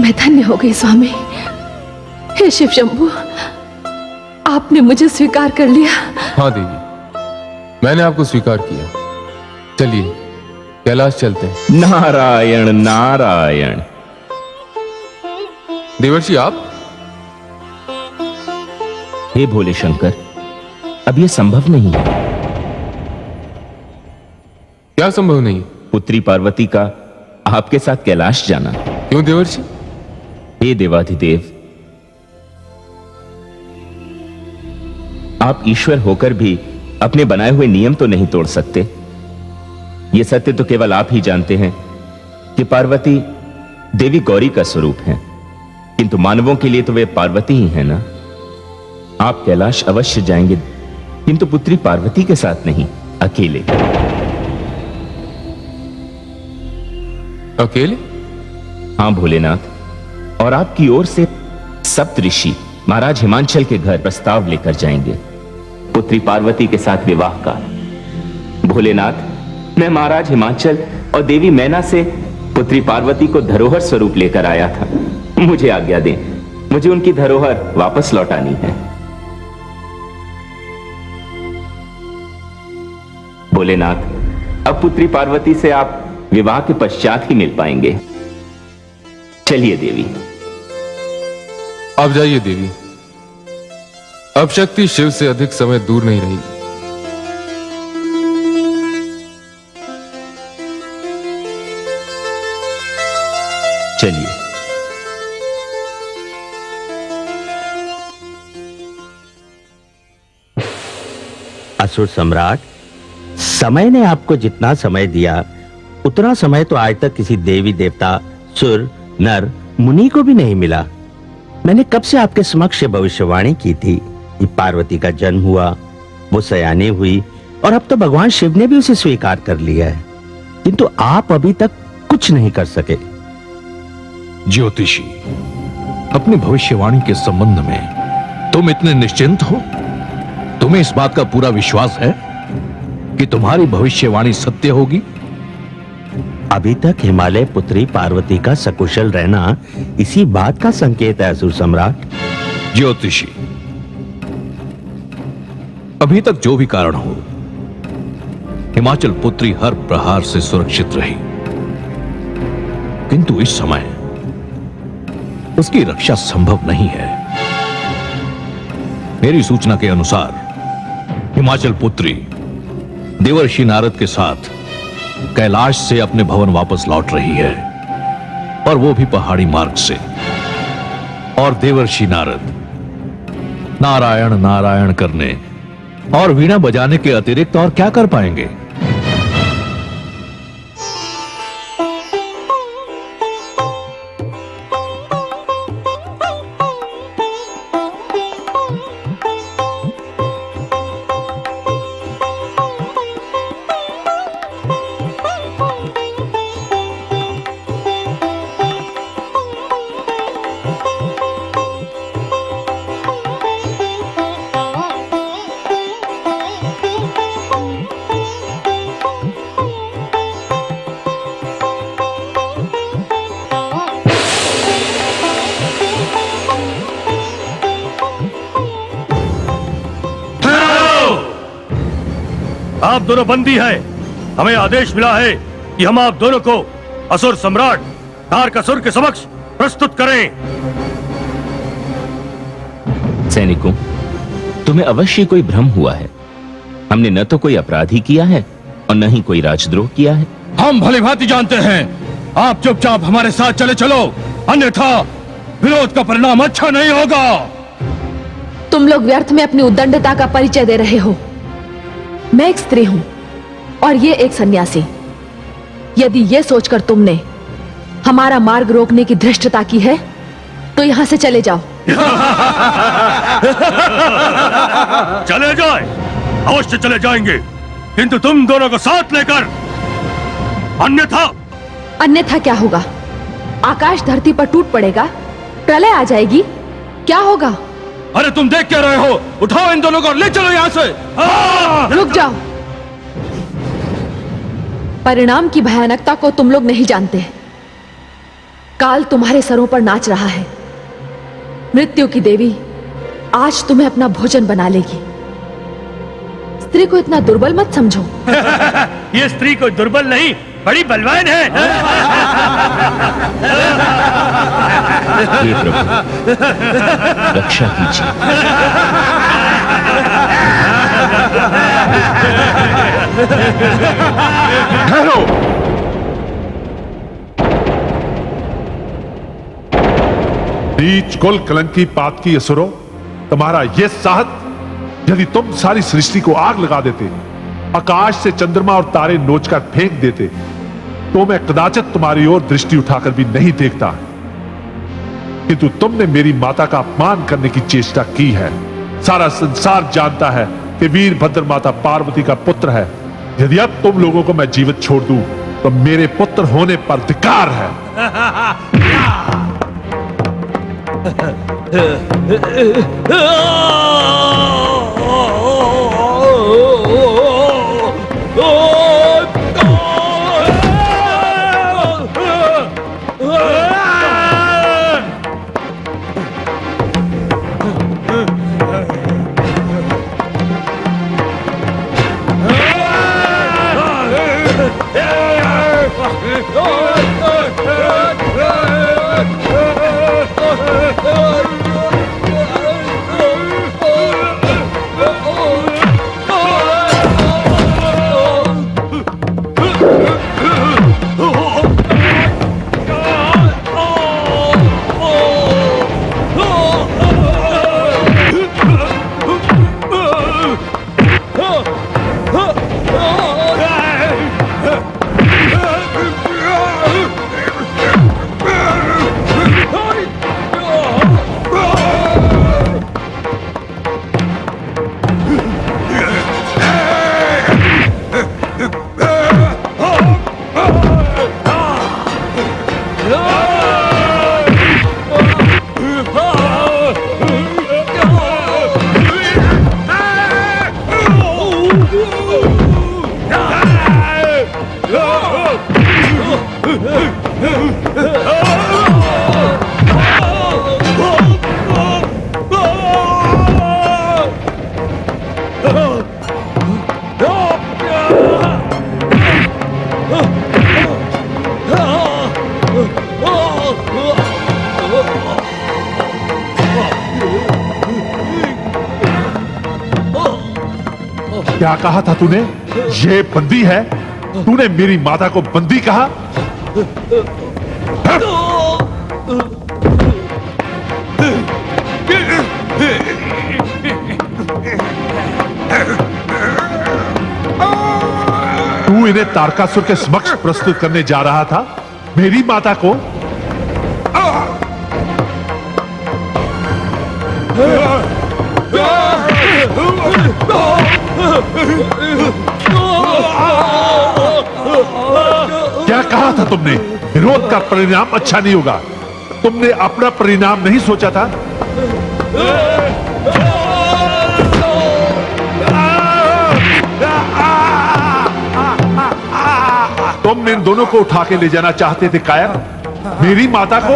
मैं धन्य हो गई स्वामी। हे शिव शंभु, आपने मुझे स्वीकार कर लिया। हाँ देवी, मैंने आपको स्वीकार किया। चलिए कैलाश चलते हैं। नारायण नारायण। देवर्षि आप? हे भोले शंकर, अब यह संभव नहीं है। क्या संभव नहीं? पुत्री पार्वती का आपके साथ कैलाश जाना। क्यों देवर्षि? हे देवाधिदेव, आप ईश्वर होकर भी अपने बनाए हुए नियम तो नहीं तोड़ सकते। यह सत्य तो केवल आप ही जानते हैं कि पार्वती देवी गौरी का स्वरूप है, किंतु मानवों के लिए तो वे पार्वती ही है ना। आप कैलाश अवश्य जाएंगे, किंतु पुत्री पार्वती के साथ नहीं, अकेले। अकेले? हां भोलेनाथ, और आपकी ओर से सप्त ऋषि महाराज हिमांचल के घर प्रस्ताव लेकर जाएंगे पुत्री पार्वती के साथ विवाह का। भोलेनाथ, मैं महाराज हिमांचल और देवी मैना से पुत्री पार्वती को धरोहर स्वरूप लेकर आया था। मुझे आज्ञा दें, मुझे उनकी धरोहर वापस लौटानी है। भोलेनाथ, अब पुत्री पार्वती से आप विवाह के पश्चात ही मिल पाएंगे। चलिए देवी। अब जाइए देवी, अब शक्ति शिव से अधिक समय दूर नहीं रहेगी। चलिए। असुर सम्राट, समय ने आपको जितना समय दिया उतना समय तो आज तक किसी देवी देवता, सुर, नर, मुनि को भी नहीं मिला। मैंने कब से आपके समक्ष भविष्यवाणी की थी कि पार्वती का जन्म हुआ, वो सयानी हुई, और अब तो भगवान शिव ने भी उसे स्वीकार कर लिया है, किंतु आप अभी तक कुछ नहीं कर सके। ज्योतिषी, अपनी भविष्यवाणी के संबंध में तुम इतने निश्चिंत हो? तुम्हें इस बात का पूरा विश्वास है कि तुम्हारी भविष्यवाणी सत्य होगी? अभी तक हिमालय पुत्री पार्वती का सकुशल रहना इसी बात का संकेत है असुर सम्राट। ज्योतिषी, अभी तक जो भी कारण हो, हिमाचल पुत्री हर प्रहार से सुरक्षित रही, किंतु इस समय उसकी रक्षा संभव नहीं है। मेरी सूचना के अनुसार हिमाचल पुत्री देवर्षि नारद के साथ कैलाश से अपने भवन वापस लौट रही है, और वो भी पहाड़ी मार्ग से। और देवर्षि नारद नारायण नारायण करने और वीणा बजाने के अतिरिक्त और क्या कर पाएंगे? आप दोनों बंदी हैं। हमें आदेश मिला है कि हम आप दोनों को असुर सम्राट तारकासुर के समक्ष प्रस्तुत करें। सैनिकों, तुम्हें अवश्य कोई भ्रम हुआ है। हमने न तो कोई अपराध ही किया है और न ही कोई राजद्रोह किया है। हम भली भांति जानते हैं। आप चुपचाप हमारे साथ चले चलो, अन्यथा विरोध का परिणाम अच्छा नहीं होगा। तुम लोग व्यर्थ में अपनी उद्दंडता का परिचय दे रहे हो। मैं एक स्त्री हूं और ये एक सन्यासी। यदि ये सोचकर तुमने हमारा मार्ग रोकने की धृष्टता की है तो यहां से चले जाओ। चले जाए, अवश्य चले जाएंगे, किंतु तुम दोनों को साथ लेकर। अन्यथा क्या होगा? आकाश धरती पर टूट पड़ेगा, प्रलय आ जाएगी, क्या होगा? अरे तुम देख क्या रहे हो? उठाओ इन दोनों को, ले चलो यहां से। रुक जाओ। परिणाम की भयानकता को तुम लोग नहीं जानते। काल तुम्हारे सरों पर नाच रहा है। मृत्यु की देवी आज तुम्हें अपना भोजन बना लेगी। स्त्री को इतना दुर्बल मत समझो। ये स्त्री कोई दुर्बल नहीं, बड़ी बलवान है। हे प्रभु, रक्षा कीजिए। ठहरो। नीच कुल कलंकी पात की असुरो, तुम्हारा यह साहस, यदि तुम सारी सृष्टि को आग लगा देते, आकाश से चंद्रमा और तारे नोचकर फेंक देते, तो मैं कदाचित तुम्हारी ओर दृष्टि उठाकर भी नहीं देखता। किंतु तुमने मेरी माता का अपमान करने की चेष्टा की है। सारा संसार जानता है कि वीरभद्र माता पार्वती का पुत्र है। यदि अब तुम लोगों को मैं जीवित छोड़ दूं, तो मेरे पुत्र होने पर धिक्कार है। क्या कहा था तूने? ये बंदी है? तूने मेरी माता को बंदी कहा? तू इन्हें तारकासुर के समक्ष प्रस्तुत करने जा रहा था, मेरी माता को? क्या कहा था तुमने? विरोध का परिणाम अच्छा नहीं होगा। तुमने अपना परिणाम नहीं सोचा था? तुम इन दोनों को उठा के ले जाना चाहते थे कायर, मेरी माता को?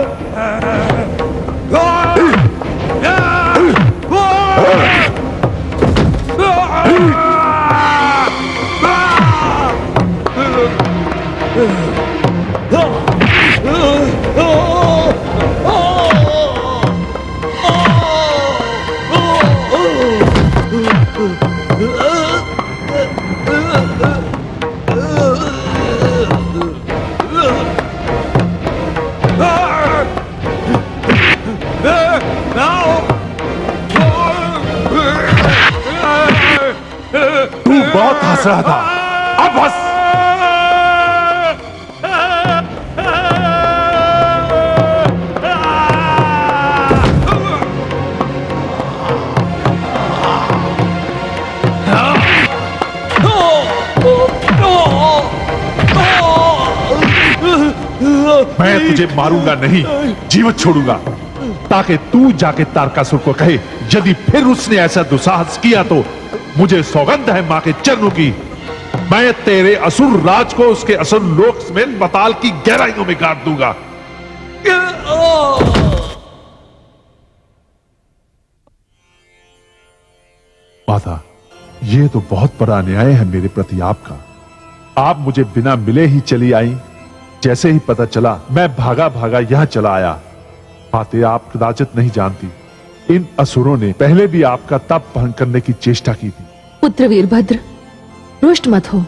तू बहुत हंस रहा था, अब हंस। मैं तुझे मारूंगा नहीं, जीवित छोड़ूंगा, ताकि तू जाके तारकासुर को कहे, यदि फिर उसने ऐसा दुस्साहस किया तो मुझे सौगंध है मां के चरणों की, मैं तेरे असुर राज को उसके असुर लोक में पाताल की गहराइयों में गाड़ दूंगा। माता, ये तो बहुत बड़ा अन्याय है मेरे प्रति आपका। आप मुझे बिना मिले ही चली आई। जैसे ही पता चला मैं भागा भागा यहां चला आया। माते, आप कदाचित नहीं जानती, इन असुरों ने पहले भी आपका तप भंग करने की चेष्टा की थी। पुत्र वीरभद्र, रुष्ट मत हो।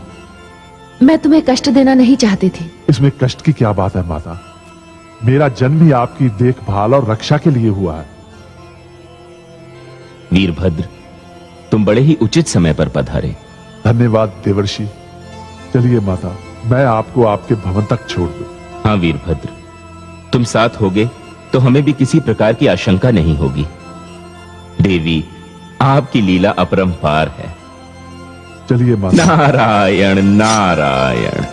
मैं तुम्हें कष्ट देना नहीं चाहती थी। इसमें कष्ट की क्या बात है माता? मेरा जन्म ही आपकी देखभाल और रक्षा के लिए हुआ है। वीरभद्र, तुम बड़े ही उचित समय पर पधारे। धन्यवाद देवर्षि। चलिए माता, मैं आपको आपके भवन तक छोड़ दूं। हाँ वीरभद्र, तुम साथ होगे तो हमें भी किसी प्रकार की आशंका नहीं होगी। देवी, आपकी लीला अपरंपार है। चलिए माता। नारायण नारायण।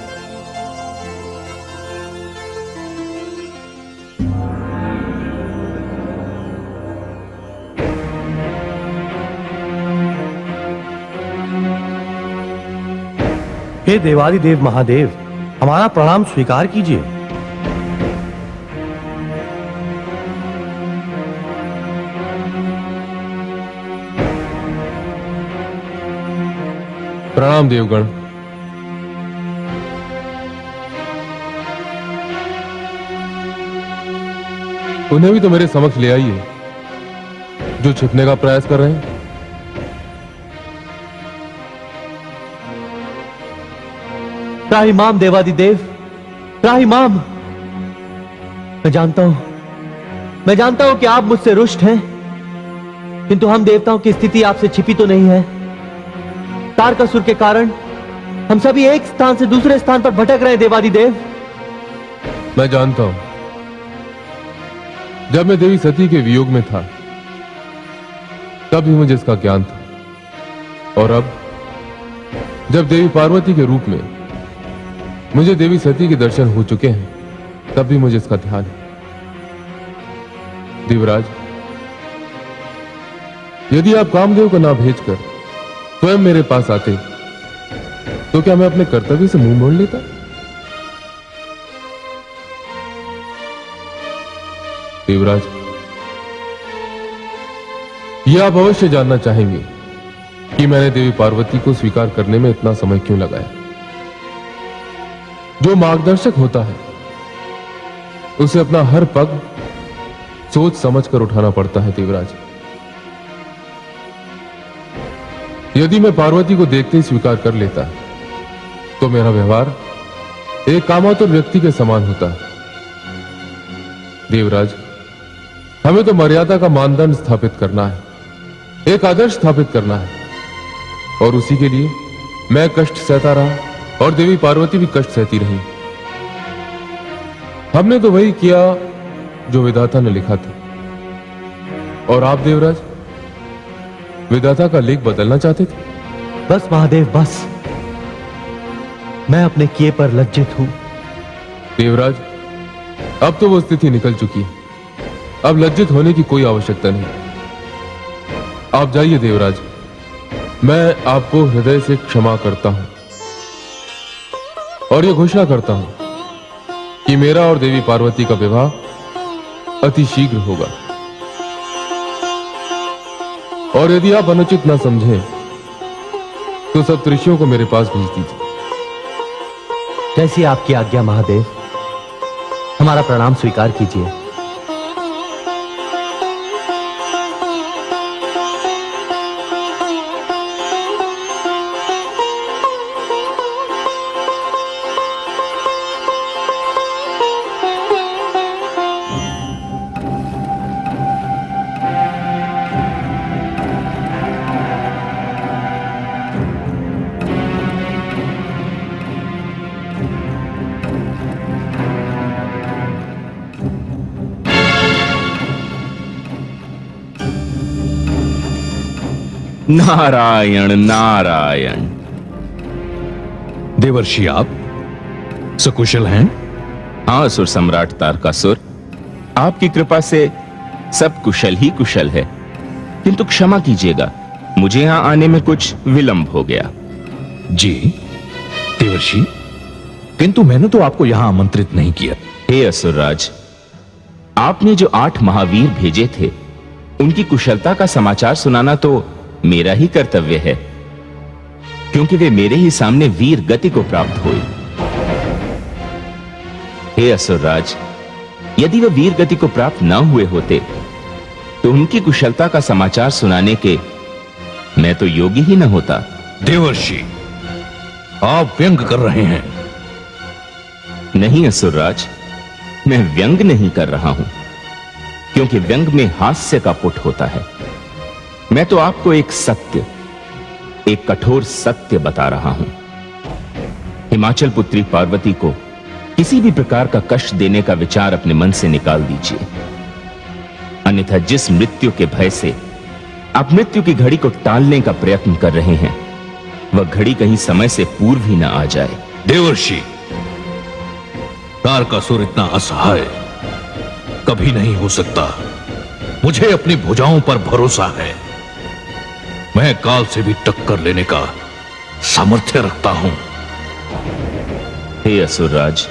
हे देवादिदेव महादेव, हमारा प्रणाम स्वीकार कीजिए। प्रणाम देवगण। उन्हें भी तो मेरे समक्ष ले आइए, जो छिपने का प्रयास कर रहे हैं। त्राहिमाम देवादिदेव, त्राहिमाम। मैं जानता हूं कि आप मुझसे रुष्ट हैं, किंतु हम देवताओं की स्थिति आपसे छिपी तो नहीं है। तारकासुर के कारण हम सभी एक स्थान से दूसरे स्थान पर भटक रहे हैं देवादिदेव। मैं जानता हूं, जब मैं देवी सती के वियोग में था तब ही मुझे इसका ज्ञान था, और अब जब देवी पार्वती के रूप में मुझे देवी सती के दर्शन हो चुके हैं तब भी मुझे इसका ध्यान है। देवराज, यदि आप कामदेव को ना भेजकर स्वयं मेरे पास आते तो क्या मैं अपने कर्तव्य से मुंह मोड़ लेता? देवराज, यह आप अवश्य जानना चाहेंगे कि मैंने देवी पार्वती को स्वीकार करने में इतना समय क्यों लगाया। जो मार्गदर्शक होता है उसे अपना हर पग सोच समझ कर उठाना पड़ता है। देवराज, यदि मैं पार्वती को देखते ही स्वीकार कर लेता तो मेरा व्यवहार एक कामातुर व्यक्ति के समान होता है। देवराज, हमें तो मर्यादा का मानदंड स्थापित करना है, एक आदर्श स्थापित करना है, और उसी के लिए मैं कष्ट सहता रहा और देवी पार्वती भी कष्ट सहती रही। हमने तो वही किया जो विधाता ने लिखा था, और आप देवराज विधाता का लेख बदलना चाहते थे। बस महादेव, बस। मैं अपने किए पर लज्जित हूं। देवराज, अब तो वो स्थिति निकल चुकी है, अब लज्जित होने की कोई आवश्यकता नहीं। आप जाइए देवराज, मैं आपको हृदय से क्षमा करता हूं और यह घोषणा करता हूं कि मेरा और देवी पार्वती का विवाह अति शीघ्र होगा। और यदि आप अनुचित ना समझें तो सब ऋषियों को मेरे पास भेज दीजिए। जैसी आपकी आज्ञा महादेव। हमारा प्रणाम स्वीकार कीजिए। नारायण नारायण। देवर्षि, आप सकुशल हैं? हाँ असुर सम्राट तारकासुर, आपकी कृपा से सब कुशल ही कुशल है, किंतु क्षमा कीजिएगा, मुझे यहां आने में कुछ विलंब हो गया। जी देवर्षि, किंतु मैंने तो आपको यहां आमंत्रित नहीं किया। हे असुरराज, आपने जो 8 महावीर भेजे थे, उनकी कुशलता का समाचार सुनाना तो मेरा ही कर्तव्य है, क्योंकि वे मेरे ही सामने वीर गति को प्राप्त हुए। हे असुरराज, यदि वे वीर गति को प्राप्त न हुए होते तो उनकी कुशलता का समाचार सुनाने के मैं तो योगी ही न होता। देवर्षि, आप व्यंग कर रहे हैं। नहीं असुरराज, मैं व्यंग नहीं कर रहा हूं, क्योंकि व्यंग में हास्य का पुट होता है। मैं तो आपको एक सत्य, एक कठोर सत्य बता रहा हूं। हिमाचल पुत्री पार्वती को किसी भी प्रकार का कष्ट देने का विचार अपने मन से निकाल दीजिए, अन्यथा जिस मृत्यु के भय से आप मृत्यु की घड़ी को टालने का प्रयत्न कर रहे हैं, वह घड़ी कहीं समय से पूर्व ही ना आ जाए। देवर्षि, तारकासुर इतना असहाय कभी नहीं हो सकता। मुझे अपनी भुजाओं पर भरोसा है। मैं काल से भी टक्कर लेने का सामर्थ्य रखता हूं। हे असुरराज,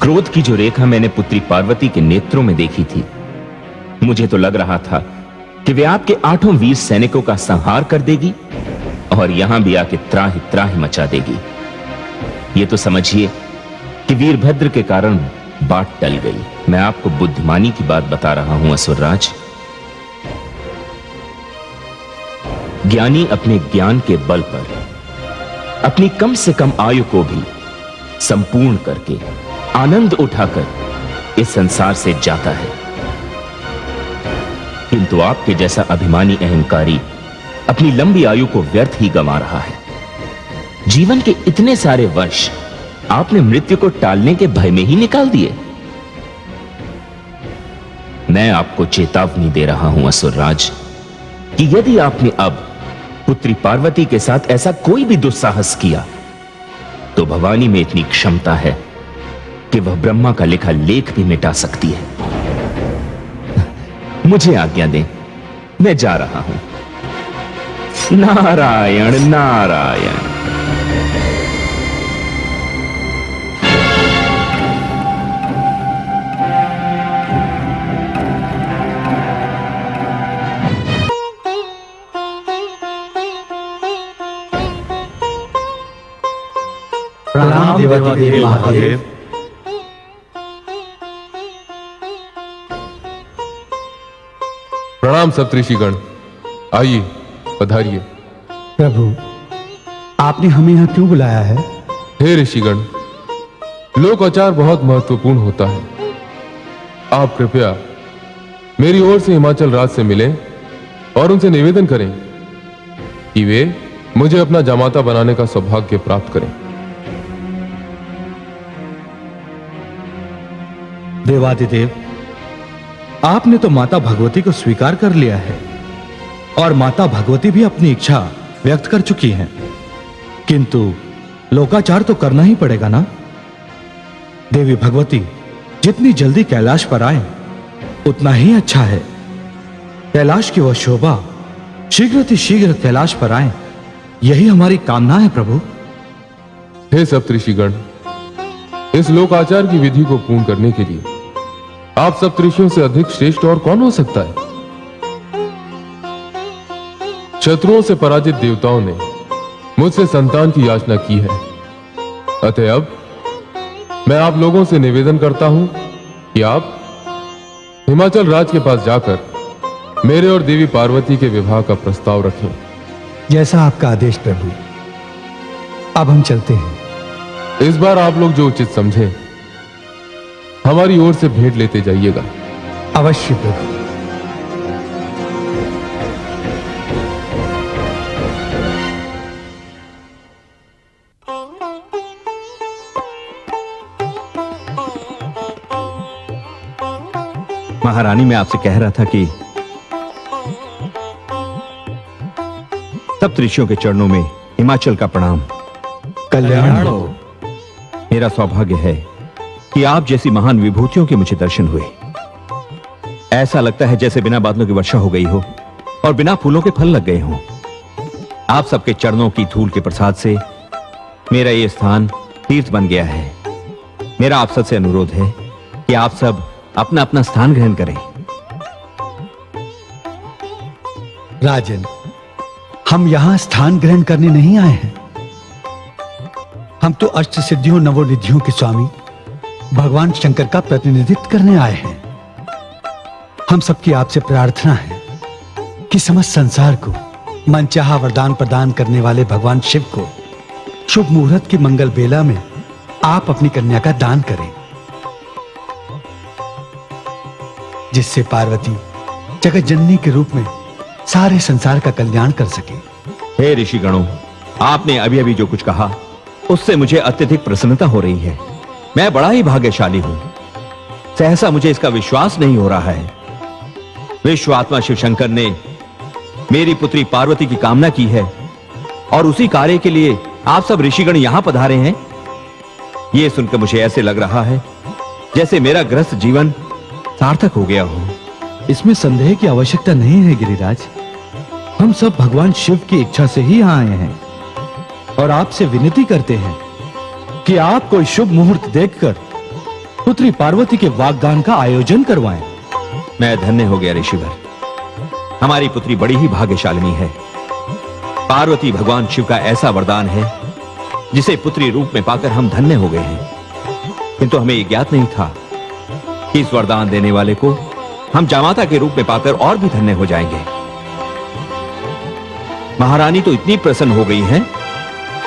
क्रोध की जो रेखा मैंने पुत्री पार्वती के नेत्रों में देखी थी, मुझे तो लग रहा था कि वे आपके 8 वीर सैनिकों का संहार कर देगी और यहां भी आके त्राहि त्राहि मचा देगी। ये तो समझिए कि वीरभद्र के कारण बात टल गई। मैं आपको बुद्धिमानी की बात बता रहा हूं असुरराज। ज्ञानी अपने ज्ञान के बल पर अपनी कम से कम आयु को भी संपूर्ण करके आनंद उठाकर इस संसार से जाता है, किंतु आपके जैसा अभिमानी अहंकारी अपनी लंबी आयु को व्यर्थ ही गंवा रहा है। जीवन के इतने सारे वर्ष आपने मृत्यु को टालने के भय में ही निकाल दिए। मैं आपको चेतावनी दे रहा हूं असुरराज कि यदि आपने अब पुत्री पार्वती के साथ ऐसा कोई भी दुस्साहस किया, तो भवानी में इतनी क्षमता है कि वह ब्रह्मा का लिखा लेख भी मिटा सकती है। मुझे आज्ञा दें, मैं जा रहा हूं। नारायण नारायण। प्रणाम देवाधिदेव महादेव। प्रणाम सप्तऋषिगण, आइए पधारिए। प्रभु, आपने हमें यहाँ क्यों बुलाया है? हे ऋषिगण, लोक आचार बहुत महत्वपूर्ण होता है। आप कृपया मेरी ओर से हिमाचल राज से मिलें और उनसे निवेदन करें कि वे मुझे अपना जामाता बनाने का सौभाग्य प्राप्त करें। देवाधिदेव, आपने तो माता भगवती को स्वीकार कर लिया है और माता भगवती भी अपनी इच्छा व्यक्त कर चुकी हैं, किंतु लोकाचार तो करना ही पड़ेगा ना। देवी भगवती जितनी जल्दी कैलाश पर आए उतना ही अच्छा है। कैलाश की वह शोभा शीघ्र कैलाश पर आए, यही हमारी कामना है प्रभु। हे सप्तऋषिगण, इस लोकाचार की विधि को पूर्ण करने के लिए आप सप्तऋषियों से अधिक श्रेष्ठ और कौन हो सकता है? शत्रुओं से पराजित देवताओं ने मुझसे संतान की याचना की है, अतः अब मैं आप लोगों से निवेदन करता हूं कि आप हिमाचल राज के पास जाकर मेरे और देवी पार्वती के विवाह का प्रस्ताव रखें। जैसा आपका आदेश प्रभु। अब हम चलते हैं। इस बार आप लोग जो उचित समझें हमारी ओर से भेंट लेते जाइएगा। अवश्य प्रभु। महारानी, मैं आपसे कह रहा था कि सप्तऋषियों के चरणों में हिमाचल का प्रणाम। कल्याण हो। मेरा सौभाग्य है कि आप जैसी महान विभूतियों के मुझे दर्शन हुए। ऐसा लगता है जैसे बिना बादलों की वर्षा हो गई हो और बिना फूलों के फल लग गए हों। आप सबके चरणों की धूल के प्रसाद से मेरा यह स्थान तीर्थ बन गया है। मेरा आप सबसे अनुरोध है कि आप सब अपना अपना स्थान ग्रहण करें। राजन, हम यहां स्थान ग्रहण करने नहीं आए हैं। हम तो अष्ट सिद्धियों नवोनिधियों के स्वामी भगवान शंकर का प्रतिनिधित्व करने आए हैं। हम सबकी आपसे प्रार्थना है कि समस्त संसार को मनचाहा वरदान प्रदान करने वाले भगवान शिव को शुभ मुहूर्त की मंगल बेला में आप अपनी कन्या का दान करें, जिससे पार्वती जगत जननी के रूप में सारे संसार का कल्याण कर सके। हे ऋषिगणों, आपने अभी अभी जो कुछ कहा उससे मुझे अत्यधिक प्रसन्नता हो रही है। मैं बड़ा ही भाग्यशाली हूं। सहसा मुझे इसका विश्वास नहीं हो रहा है। विश्व आत्मा शिव शंकर ने मेरी पुत्री पार्वती की कामना की है और उसी कार्य के लिए आप सब ऋषिगण यहां पधारे हैं। यह सुनकर मुझे ऐसे लग रहा है जैसे मेरा ग्रस्त जीवन सार्थक हो गया हो। इसमें संदेह की आवश्यकता नहीं है गिरिराज। हम सब भगवान शिव की इच्छा से ही यहां आए हैं और आपसे विनती करते हैं कि आप कोई शुभ मुहूर्त देखकर पुत्री पार्वती के वागदान का आयोजन करवाएं। मैं धन्य हो गया ऋषिवर। हमारी पुत्री बड़ी ही भाग्यशालिनी है। पार्वती भगवान शिव का ऐसा वरदान है जिसे पुत्री रूप में पाकर हम धन्य हो गए हैं। किंतु हमें यह ज्ञात नहीं था कि इस वरदान देने वाले को हम जामाता के रूप में पाकर और भी धन्य हो जाएंगे। महारानी तो इतनी प्रसन्न हो गई हैं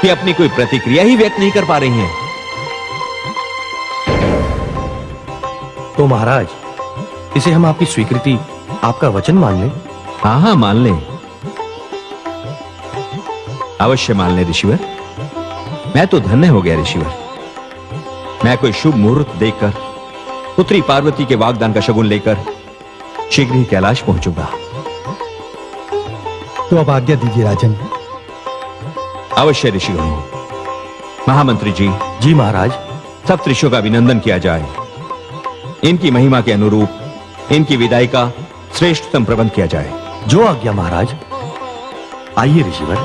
कि अपनी कोई प्रतिक्रिया ही व्यक्त नहीं कर पा रही हैं। तो महाराज, इसे हम आपकी स्वीकृति, आपका वचन मान लें? हाँ हाँ, मान लें, अवश्य मान लें ऋषिवर। मैं तो धन्य हो गया ऋषिवर। मैं कोई शुभ मुहूर्त देखकर पुत्री पार्वती के वागदान का शगुन लेकर शीघ्र ही कैलाश पहुंचूंगा। तो अब आज्ञा दीजिए राजन। अवश्य ऋषिगणों। महामंत्री जी। जी महाराज। सब ऋषियों का अभिनंदन किया जाए। इनकी महिमा के अनुरूप इनकी विदाई का श्रेष्ठतम प्रबंध किया जाए। जो आज्ञा महाराज। आइए ऋषिवर,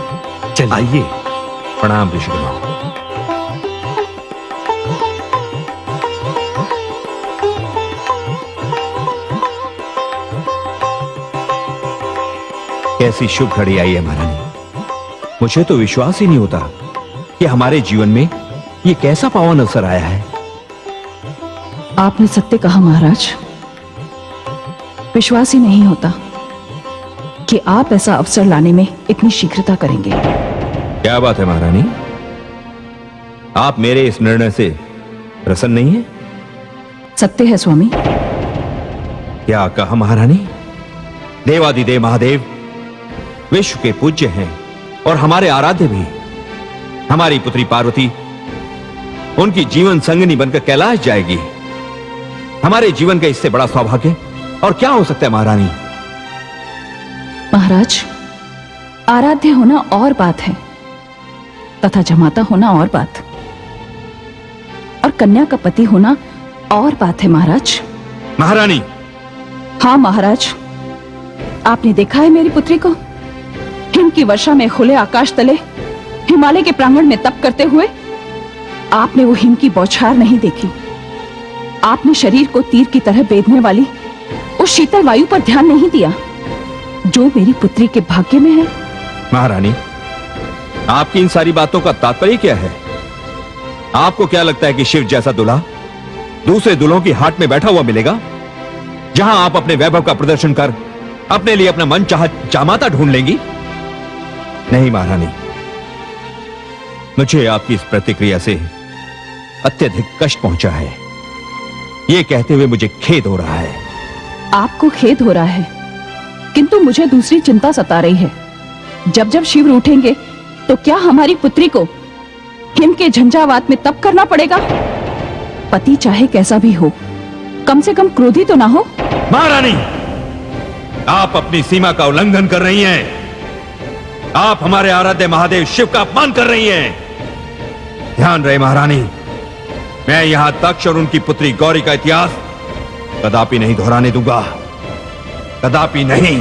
चलिए। आइए। प्रणाम ऋषिगणों। कैसी शुभ घड़ी आई है महारानी। मुझे तो विश्वास ही नहीं होता कि हमारे जीवन में ये कैसा पावन अवसर आया है। आपने सत्य कहा महाराज। विश्वास ही नहीं होता कि आप ऐसा अवसर लाने में इतनी शीघ्रता करेंगे। क्या बात है महारानी, आप मेरे इस निर्णय से प्रसन्न नहीं है? सत्य है स्वामी। क्या कहा महारानी? देवादिदेव महादेव विश्व के पूज्य हैं और हमारे आराध्य भी। हमारी पुत्री पार्वती उनकी जीवन संगिनी बनकर कैलाश जाएगी। हमारे जीवन का इससे बड़ा सौभाग्य और क्या हो सकता है महारानी? महाराज, आराध्य होना और बात है तथा जमाता होना और बात, और कन्या का पति होना और बात है महाराज। महारानी। हाँ महाराज, आपने देखा है मेरी पुत्री को हिम की वर्षा में खुले आकाश तले हिमालय के प्रांगण में तप करते हुए? आपने वो हिम की बौछार नहीं देखी। आपने शरीर को तीर की तरह बेधने वाली उस शीतल वायु पर ध्यान नहीं दिया जो मेरी पुत्री के भाग्य में है। महारानी, आपकी इन सारी बातों का तात्पर्य क्या है? आपको क्या लगता है कि शिव जैसा दूल्हा दूसरे दूल्हों की हाट में बैठा हुआ मिलेगा, जहां आप अपने वैभव का प्रदर्शन कर अपने लिए अपना मन चाहा जामाता ढूंढ लेंगी? नहीं महारानी, मुझे आपकी इस प्रतिक्रिया से अत्यधिक कष्ट पहुंचा है। यह कहते हुए मुझे खेद हो रहा है। आपको खेद हो रहा है, किंतु मुझे दूसरी चिंता सता रही है। जब जब शिव रूठेंगे तो क्या हमारी पुत्री को हिम के झंझावात में तप करना पड़ेगा? पति चाहे कैसा भी हो, कम से कम क्रोधी तो ना हो। महारानी, आप अपनी सीमा का उल्लंघन कर रही हैं। आप हमारे आराध्य महादेव शिव का अपमान कर रही हैं। ध्यान रहे महारानी, मैं यहां दक्ष और उनकी पुत्री गौरी का इतिहास कदापि नहीं दोहराने दूंगा, कदापि नहीं।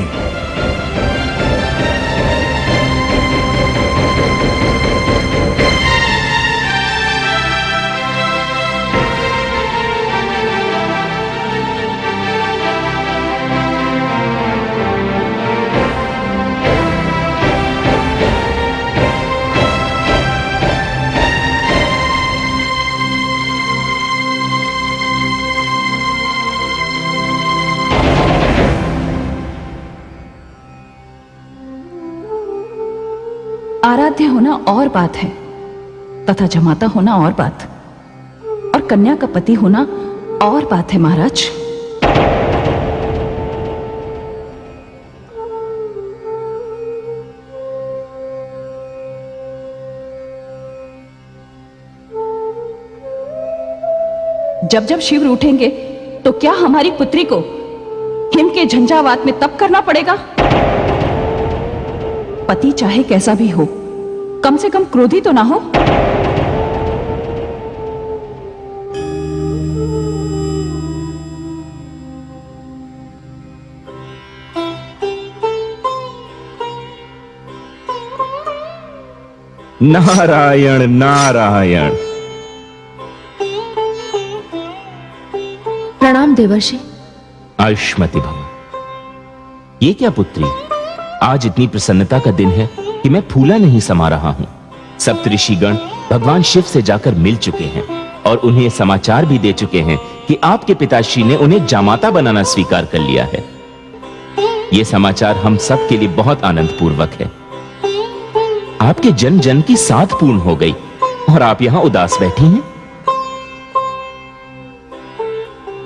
आराध्य होना और बात है तथा जमाता होना और बात, और कन्या का पति होना और बात है महाराज। जब जब शिव रूठेंगे तो क्या हमारी पुत्री को हिम के झंझावात में तप करना पड़ेगा? पति चाहे कैसा भी हो, कम से कम क्रोधी तो ना हो। नारायण नारायण। प्रणाम देवर्षि। आयुष्मति भव। ये क्या पुत्री, आज इतनी प्रसन्नता का दिन है कि मैं फूला नहीं समा रहा हूं। सप्तऋषिगण भगवान शिव से जाकर मिल चुके हैं और उन्हें समाचार भी दे चुके हैं कि आपके पिताश्री ने उन्हें जामाता बनाना स्वीकार कर लिया है। यह समाचार हम सब के लिए बहुत आनंदपूर्वक है। आपके जन जन की साथ पूर्ण हो गई और आप यहां उदास बैठी हैं।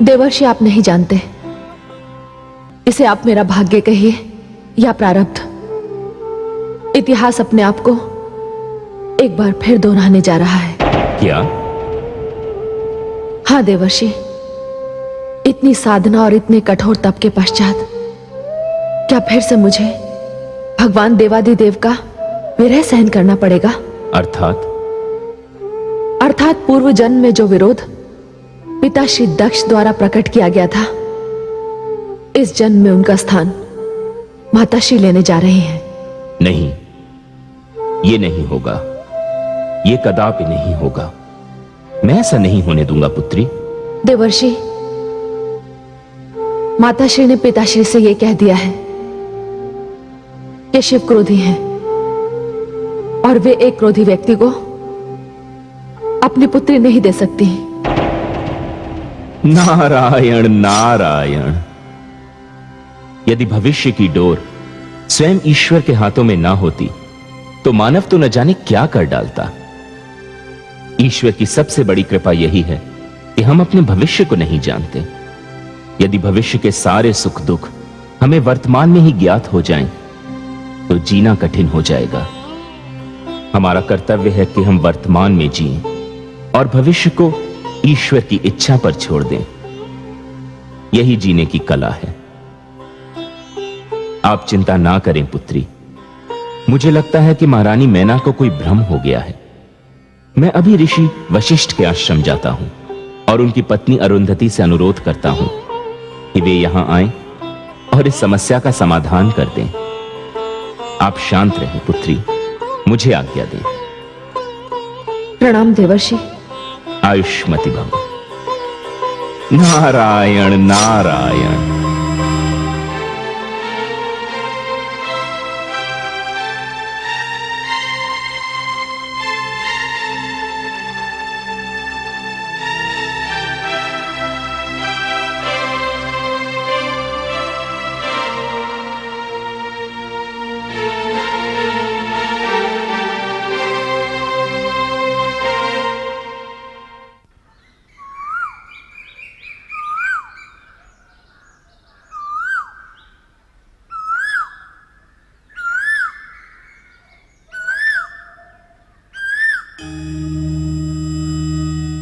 देवर्षि, आप नहीं जानते, इसे आप मेरा भाग्य कहिए या प्रारब्ध, इतिहास अपने आप को एक बार फिर दोहराने जा रहा है। क्या? हाँ देवर्षि, इतनी साधना और इतने कठोर तप के पश्चात क्या फिर से मुझे भगवान देवादिदेव का विरह सहन करना पड़ेगा? अर्थात पूर्व जन्म में जो विरोध पिता श्री दक्ष द्वारा प्रकट किया गया था, इस जन्म में उनका स्थान माताश्री लेने जा रही हैं। नहीं, ये नहीं होगा, ये कदापि नहीं होगा। मैं ऐसा नहीं होने दूंगा पुत्री। देवर्षि, माताश्री ने पिताश्री से यह कह दिया है कि शिव क्रोधी हैं और वे एक क्रोधी व्यक्ति को अपनी पुत्री नहीं दे सकती। नारायण नारायण। यदि भविष्य की डोर स्वयं ईश्वर के हाथों में ना होती तो मानव तो न जाने क्या कर डालता। ईश्वर की सबसे बड़ी कृपा यही है कि हम अपने भविष्य को नहीं जानते। यदि भविष्य के सारे सुख दुख हमें वर्तमान में ही ज्ञात हो जाएं, तो जीना कठिन हो जाएगा। हमारा कर्तव्य है कि हम वर्तमान में जिएं और भविष्य को ईश्वर की इच्छा पर छोड़ दें। यही जीने की कला है। आप चिंता ना करें पुत्री। मुझे लगता है कि महारानी मैना को कोई भ्रम हो गया है। मैं अभी ऋषि वशिष्ठ के आश्रम जाता हूं और उनकी पत्नी अरुंधति से अनुरोध करता हूं कि वे यहां आएं और इस समस्या का समाधान कर दें। आप शांत रहें पुत्री, मुझे आज्ञा दें। प्रणाम देवर्षि। आयुष्मति भव। नारायण नारायण।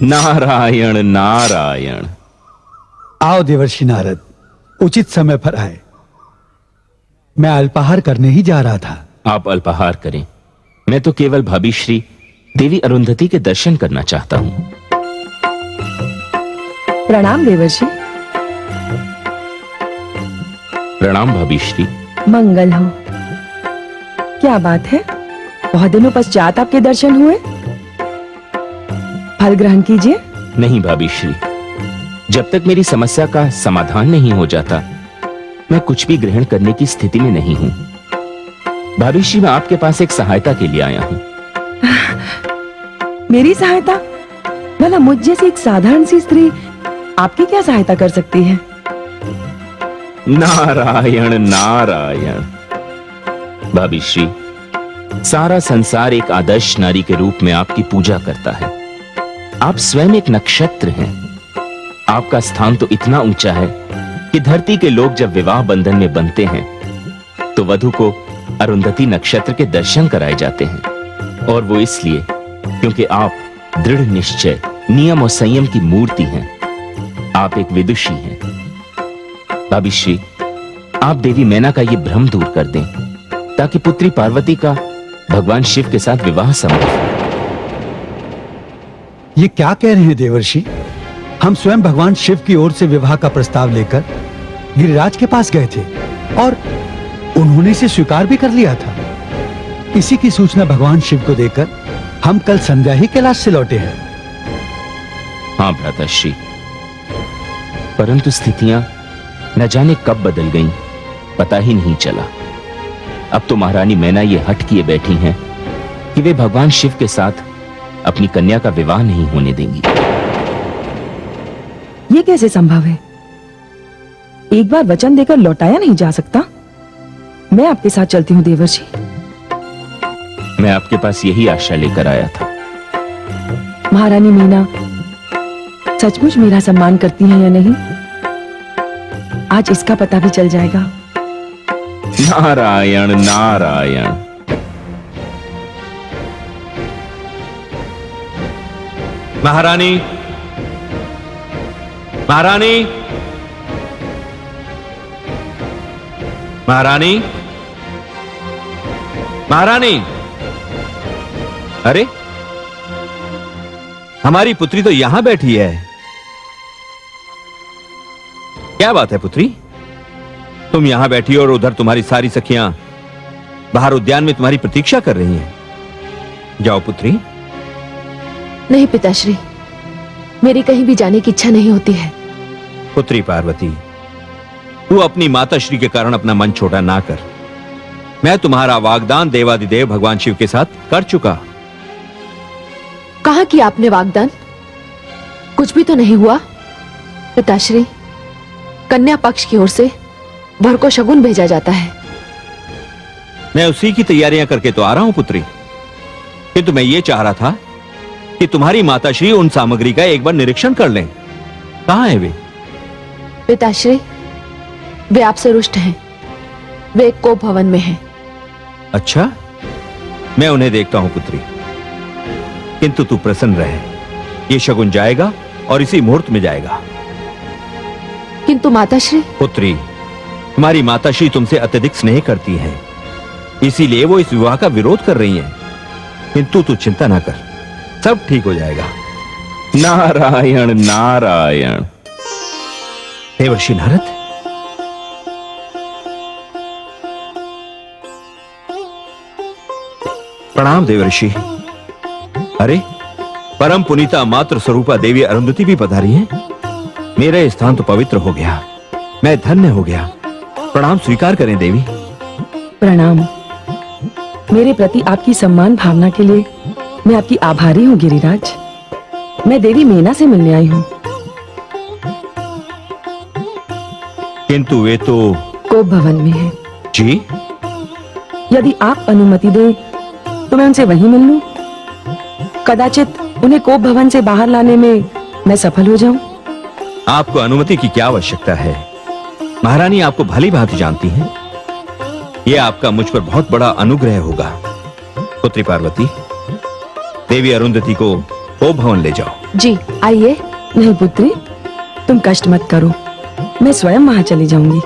नारायण नारायण। आओ देवर्षि नारद, उचित समय पर आए। मैं अल्पाहार करने ही जा रहा था। आप अल्पाहार करें, मैं तो केवल भाभी श्री देवी अरुंधति के दर्शन करना चाहता हूं। प्रणाम देवर्षि। प्रणाम भाभी श्री। मंगल हो। क्या बात है, बहुत दिनों पश्चात आपके दर्शन हुए। फल ग्रहण कीजिए। नहीं भाभी श्री, जब तक मेरी समस्या का समाधान नहीं हो जाता मैं कुछ भी ग्रहण करने की स्थिति में नहीं हूं। भाभी श्री, मैं आपके पास एक सहायता के लिए आया हूं। मेरी सहायता? भला मुझ जैसी एक साधारण सी स्त्री आपकी क्या सहायता कर सकती है? नारायण नारायण। भाभी श्री, सारा संसार एक आदर्श नारी के रूप में आपकी पूजा करता है। आप स्वयं एक नक्षत्र हैं। आपका स्थान तो इतना ऊंचा है कि धरती के लोग जब विवाह बंधन में बंधते हैं तो वधु को अरुंधति नक्षत्र के दर्शन कराए जाते हैं, और वो इसलिए क्योंकि आप दृढ़ निश्चय, नियम और संयम की मूर्ति हैं। आप एक विदुषी हैं। भाभी श्री, आप देवी मैना का ये भ्रम दूर कर दें ताकि पुत्री पार्वती का भगवान शिव के साथ विवाह संभव। ये क्या कह रहे हैं देवर्षि? हम स्वयं भगवान शिव की ओर से विवाह का प्रस्ताव लेकर गिरिराज के पास गए थे और उन्होंने इसे स्वीकार भी कर लिया था। इसी की सूचना भगवान शिव को देकर हम कल संध्या ही कैलाश से लौटे हैं। हाँ भ्राताश्री, परंतु स्थितियां न जाने कब बदल गईं, पता ही नहीं चला। अब तो महारानी मैना ये हट किए बैठी हैं कि वे भगवान शिव के साथ अपनी कन्या का विवाह नहीं होने देंगी। ये कैसे संभव है? एक बार वचन देकर लौटाया नहीं जा सकता? मैं आपके साथ चलती हूँ देवर्षि। मैं आपके पास यही आशा लेकर आया था। महारानी मीना सचमुच मेरा सम्मान करती हैं या नहीं, आज इसका पता भी चल जाएगा। नारायण नारायण। महारानी, महारानी, महारानी, महारानी। अरे, हमारी पुत्री तो यहां बैठी है। क्या बात है पुत्री? तुम यहां बैठी और उधर तुम्हारी सारी सखियां बाहर उद्यान में तुम्हारी प्रतीक्षा कर रही हैं। जाओ पुत्री। नहीं पिताश्री, मेरी कहीं भी जाने की इच्छा नहीं होती है। पुत्री पार्वती, तू अपनी माताश्री के कारण अपना मन छोटा ना कर। मैं तुम्हारा वागदान देवादिदेव भगवान शिव के साथ कर चुका। कहा कि आपने वागदान? कुछ भी तो नहीं हुआ। पिताश्री, कन्या पक्ष की ओर से वर को शगुन भेजा जाता है। मैं उसी की तैयारियां करके तो आ रहा हूं पुत्री, किंतु मैं ये चाह रहा था कि तुम्हारी माताश्री उन सामग्री का एक बार निरीक्षण कर लें। कहां है वे? पिताश्री, वे आपसे रुष्ट हैं। वे कोप भवन में हैं। अच्छा, मैं उन्हें देखता हूं पुत्री, किंतु तू प्रसन्न रहे। ये शगुन जाएगा और इसी मुहूर्त में जाएगा। किंतु माताश्री। पुत्री, तुम्हारी माताश्री तुमसे अत्यधिक स्नेह करती हैं, इसीलिए वो इस विवाह का विरोध कर रही हैं। किंतु तू चिंता ना कर, सब ठीक हो जाएगा। नारायण नारायण। देवर्षि नारद, प्रणाम देवर्षि। अरे, परम पुनीता मातृ स्वरूपा देवी अरुंधति भी पधारी हैं। मेरा स्थान तो पवित्र हो गया, मैं धन्य हो गया। प्रणाम स्वीकार करें देवी। प्रणाम। मेरे प्रति आपकी सम्मान भावना के लिए मैं आपकी आभारी हूँ गिरिराज। मैं देवी मीना से मिलने आई हूँ। किंतु वे तो कोप भवन में है। जी? यदि आप अनुमति दें तो मैं उनसे वहीं मिल लूं। कदाचित उन्हें कोप भवन से बाहर लाने में मैं सफल हो जाऊं। आपको अनुमति की क्या आवश्यकता है? महारानी आपको भली भांति जानती हैं। यह आपका मुझ पर बहुत बड़ा अनुग्रह होगा। पुत्री पार्वती, देवी अरुंधति को कोप भवन ले जाओ। जी आइए। नहीं पुत्री, तुम कष्ट मत करो, मैं स्वयं वहां चली जाऊंगी।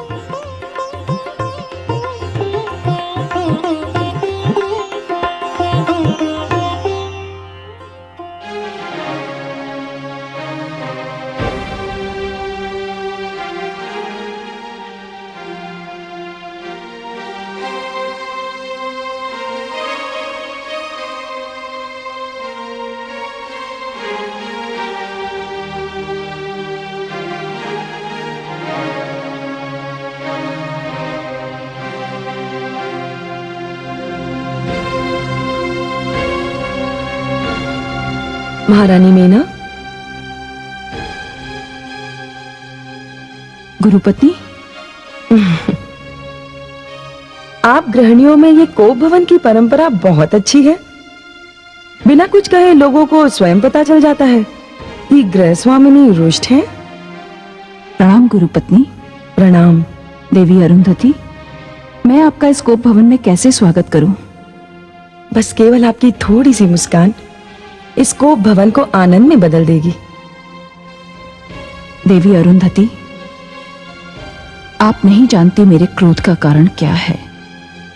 महारानी मीना, गुरुपति, आप गृहिणियों में ये कोप भवन की परंपरा बहुत अच्छी है। बिना कुछ कहे लोगों को स्वयं पता चल जाता है कि गृह स्वामिनी रुष्ट हैं। प्रणाम गुरुपत्नी। प्रणाम। देवी अरुंधति, मैं आपका इस कोप भवन में कैसे स्वागत करूं? बस केवल आपकी थोड़ी सी मुस्कान इस कोप भवन को आनंद में बदल देगी। देवी अरुंधति, आप नहीं जानती मेरे क्रोध का कारण क्या है।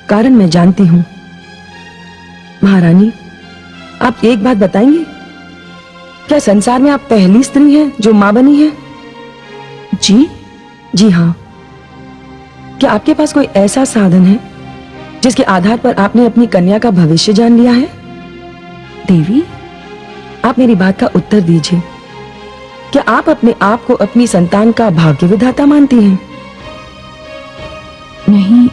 कारण मैं जानती हूं। महारानी, आप एक बात बताएंगी, क्या संसार में आप पहली स्त्री हैं जो मां बनी है? जी? जी हाँ। क्या आपके पास कोई ऐसा साधन है जिसके आधार पर आपने अपनी कन्या का भविष्य जान लिया है? देवी, आप मेरी बात का उत्तर दीजिए। क्या आप अपने आप को अपनी संतान का भाग्य विधाता मानती हैं? नहीं,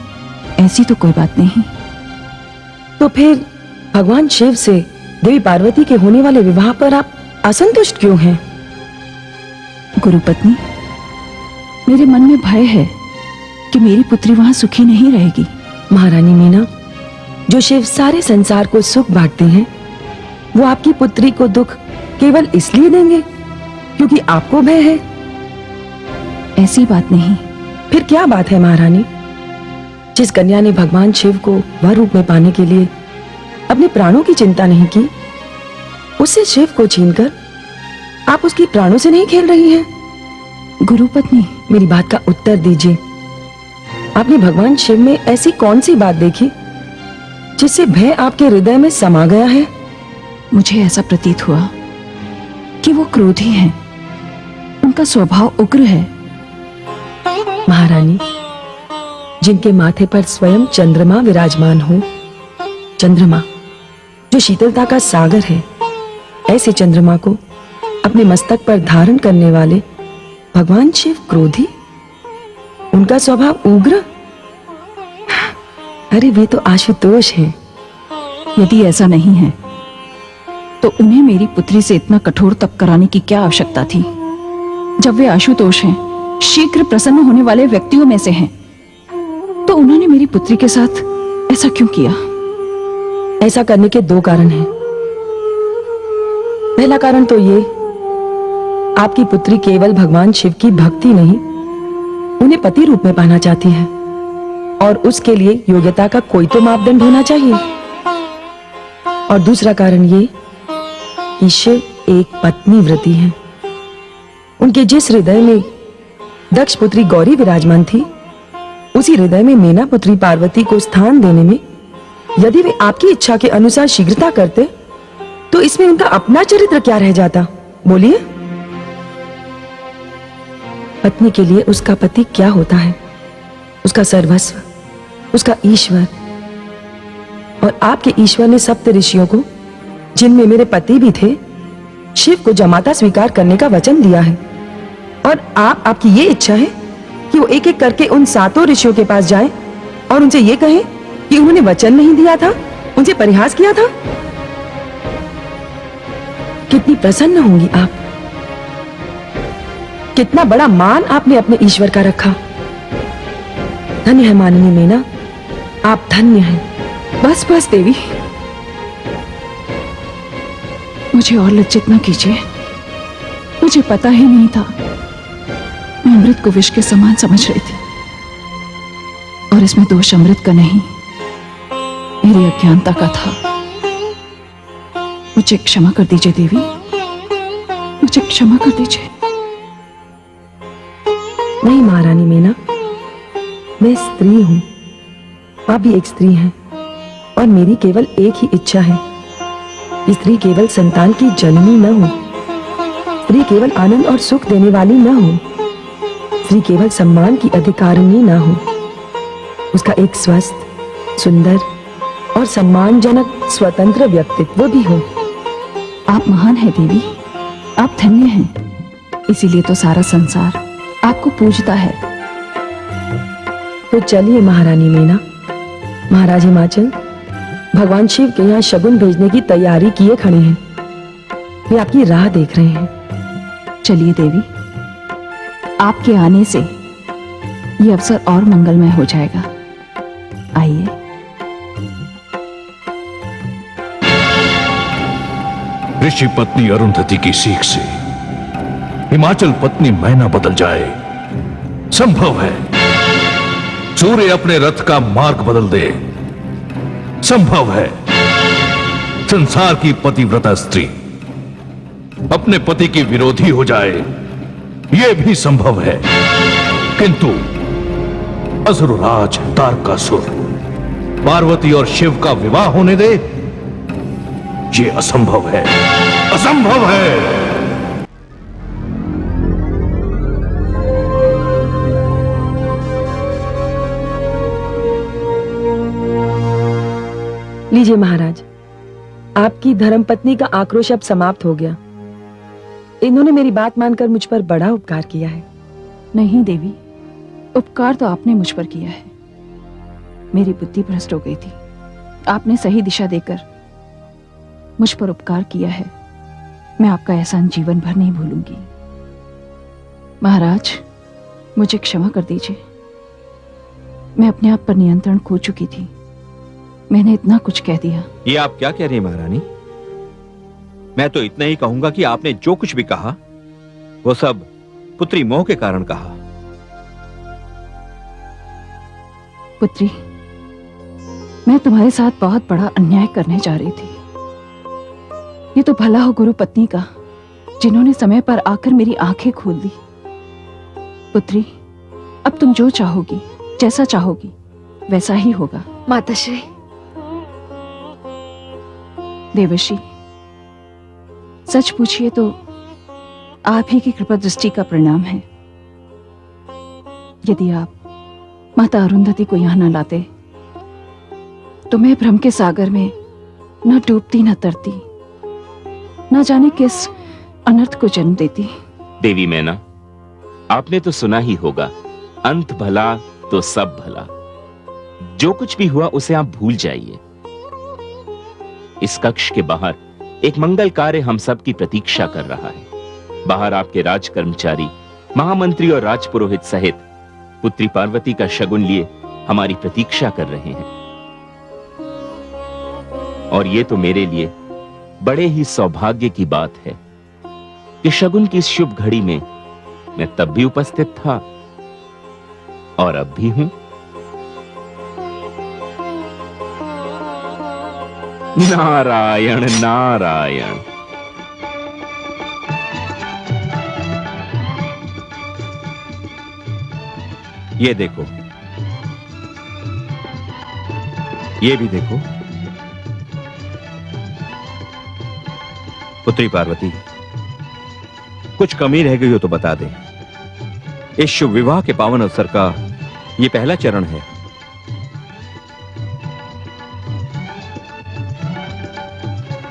ऐसी तो कोई बात नहीं। तो फिर भगवान शिव से देवी पार्वती के होने वाले विवाह पर आप असंतुष्ट क्यों हैं? गुरुपत्नी, मेरे मन में भय है कि मेरी पुत्री वहां सुखी नहीं रहेगी। महारानी मीना, जो शिव सारे संसार को सुख बांटते हैं, वो आपकी पुत्री को दुख केवल इसलिए देंगे क्योंकि आपको भय है? ऐसी बात नहीं। फिर क्या बात है महारानी? जिस कन्या ने भगवान शिव को वर रूप में पाने के लिए अपने प्राणों की चिंता नहीं की, उससे शिव को छीनकर आप उसकी प्राणों से नहीं खेल रही हैं? गुरुपत्नी, मेरी बात का उत्तर दीजिए। आपने भगवान शिव में ऐसी कौन सी बात देखी जिससे भय आपके हृदय में समा गया है? मुझे ऐसा प्रतीत हुआ कि वो क्रोधी हैं। उनका स्वभाव उग्र है। महारानी, जिनके माथे पर स्वयं चंद्रमा विराजमान हो, चंद्रमा जो शीतलता का सागर है, ऐसे चंद्रमा को अपने मस्तक पर धारण करने वाले भगवान शिव क्रोधी? उनका स्वभाव उग्र? अरे वे तो आशुतोष हैं। यदि ऐसा नहीं है तो उन्हें मेरी पुत्री से इतना कठोर तप कराने की क्या आवश्यकता थी? जब वे आशुतोष हैं, शीघ्र प्रसन्न होने वाले व्यक्तियों में से हैं, तो उन्होंने मेरी पुत्री के साथ ऐसा क्यों किया? ऐसा करने के दो कारण हैं। पहला कारण तो ये, आपकी पुत्री केवल भगवान शिव की भक्ति नहीं, उन्हें पति रूप में पाना चाहती है, और उसके लिए योग्यता का कोई तो मापदंड होना चाहिए। और दूसरा कारण ये कि शिव एक पत्नी व्रती है। उनके जिस हृदय में दक्ष पुत्री गौरी विराजमान थी, उसी हृदय में मेना पुत्री पार्वती को स्थान देने में यदि वे आपकी इच्छा के अनुसार शीघ्रता करते, तो इसमें उनका अपना चरित्र क्या रह जाता? बोलिए। पत्नी के लिए उसका पति क्या होता है? उसका सर्वस्व, उसका ईश्वर। और आपके ईश्वर ने सप्त ऋषियों को, जिनमें मेरे पति भी थे, शिव को जमाता स्वीकार करने का वचन दिया है। और आपकी ये इच्छा है कि वो एक एक करके उन सातों ऋषियों के पास जाएं और उनसे ये कहें कि उन्होंने वचन नहीं दिया था, उनसे परिहास किया था। कितनी प्रसन्न होंगी आप, कितना बड़ा मान आपने अपने ईश्वर का रखा। धन्य है माननी मीना, आप धन्य हैं। बस बस देवी, मुझे और लज्जित न कीजिए। मुझे पता ही नहीं था। मैं अमृत को विष के समान समझ रही थी, और इसमें दोष अमृत का नहीं, मेरी अज्ञानता का था। मुझे क्षमा कर दीजिए देवी, मुझे क्षमा कर दीजिए। नहीं महारानी मीना, मैं स्त्री हूं, आप भी एक स्त्री हैं, और मेरी केवल एक ही इच्छा है कि स्त्री केवल संतान की जननी न हो, स्त्री केवल आनंद और सुख देने वाली न हो, स्त्री केवल सम्मान की अधिकारिणी न हो, उसका एक स्वस्थ, सुंदर और सम्मानजनक स्वतंत्र व्यक्तित्व भी हो। आप महान हैं देवी, आप धन्य हैं। इसीलिए तो सारा संसार आपको पूजता है। तो चलिए महारानी मीना, महाराज हिमाचल भगवान शिव के यहाँ शगुन भेजने की तैयारी किए खड़े हैं। वे आपकी राह देख रहे हैं। चलिए देवी, आपके आने से ये अवसर और मंगलमय हो जाएगा। आइए। ऋषि पत्नी अरुंधति की सीख से हिमाचल पत्नी मैना बदल जाए, संभव है। सूर्य अपने रथ का मार्ग बदल दे, संभव है। संसार की पतिव्रता स्त्री अपने पति की विरोधी हो जाए, यह भी संभव है। किंतु असुरराज तारकासुर पार्वती और शिव का विवाह होने दे, यह असंभव है, असंभव है। लीजिए महाराज, आपकी धर्मपत्नी का आक्रोश अब समाप्त हो गया। इन्होंने मेरी बात मानकर मुझ पर बड़ा उपकार किया है। नहीं देवी, उपकार तो आपने मुझ पर किया है। मेरी बुद्धि भ्रष्ट हो गई थी, आपने सही दिशा देकर मुझ पर उपकार किया है। मैं आपका एहसान जीवन भर नहीं भूलूंगी। महाराज, मुझे क्षमा कर दीजिए। मैं अपने आप पर नियंत्रण खो चुकी थी। मैंने इतना कुछ कह दिया। ये आप क्या कह रही हैं महारानी? मैं तो इतना ही कहूंगा कि आपने जो कुछ भी कहा वो सब पुत्री मोह के कारण कहा। पुत्री, मैं तुम्हारे साथ बहुत बड़ा अन्याय करने जा रही थी। ये तो भला हो गुरु पत्नी का, जिन्होंने समय पर आकर मेरी आंखें खोल दी। पुत्री, अब तुम जो चाहोगी, जैसा चाहोगी, वैसा ही होगा। माताश्री। देवर्षि, सच पूछिए तो आप ही की कृपा दृष्टि का परिणाम है। यदि आप माता अरुंधति को यहां न लाते तो मैं भ्रम के सागर में न डूबती न तरती, न जाने किस अनर्थ को जन्म देती। देवी मैना, आपने तो सुना ही होगा, अंत भला तो सब भला। जो कुछ भी हुआ उसे आप भूल जाइए। इस कक्ष के बाहर एक मंगल कार्य हम सब की प्रतीक्षा कर रहा है। बाहर आपके राज कर्मचारी, महामंत्री और राजपुरोहित सहित पुत्री पार्वती का शगुन लिए हमारी प्रतीक्षा कर रहे हैं। और ये तो मेरे लिए बड़े ही सौभाग्य की बात है कि शगुन की इस शुभ घड़ी में मैं तब भी उपस्थित था और अब भी हूं। नारायण नारायण। ये देखो, ये भी देखो। पुत्री पार्वती, कुछ कमी रह गई हो तो बता दे। इस शुभ विवाह के पावन अवसर का ये पहला चरण है।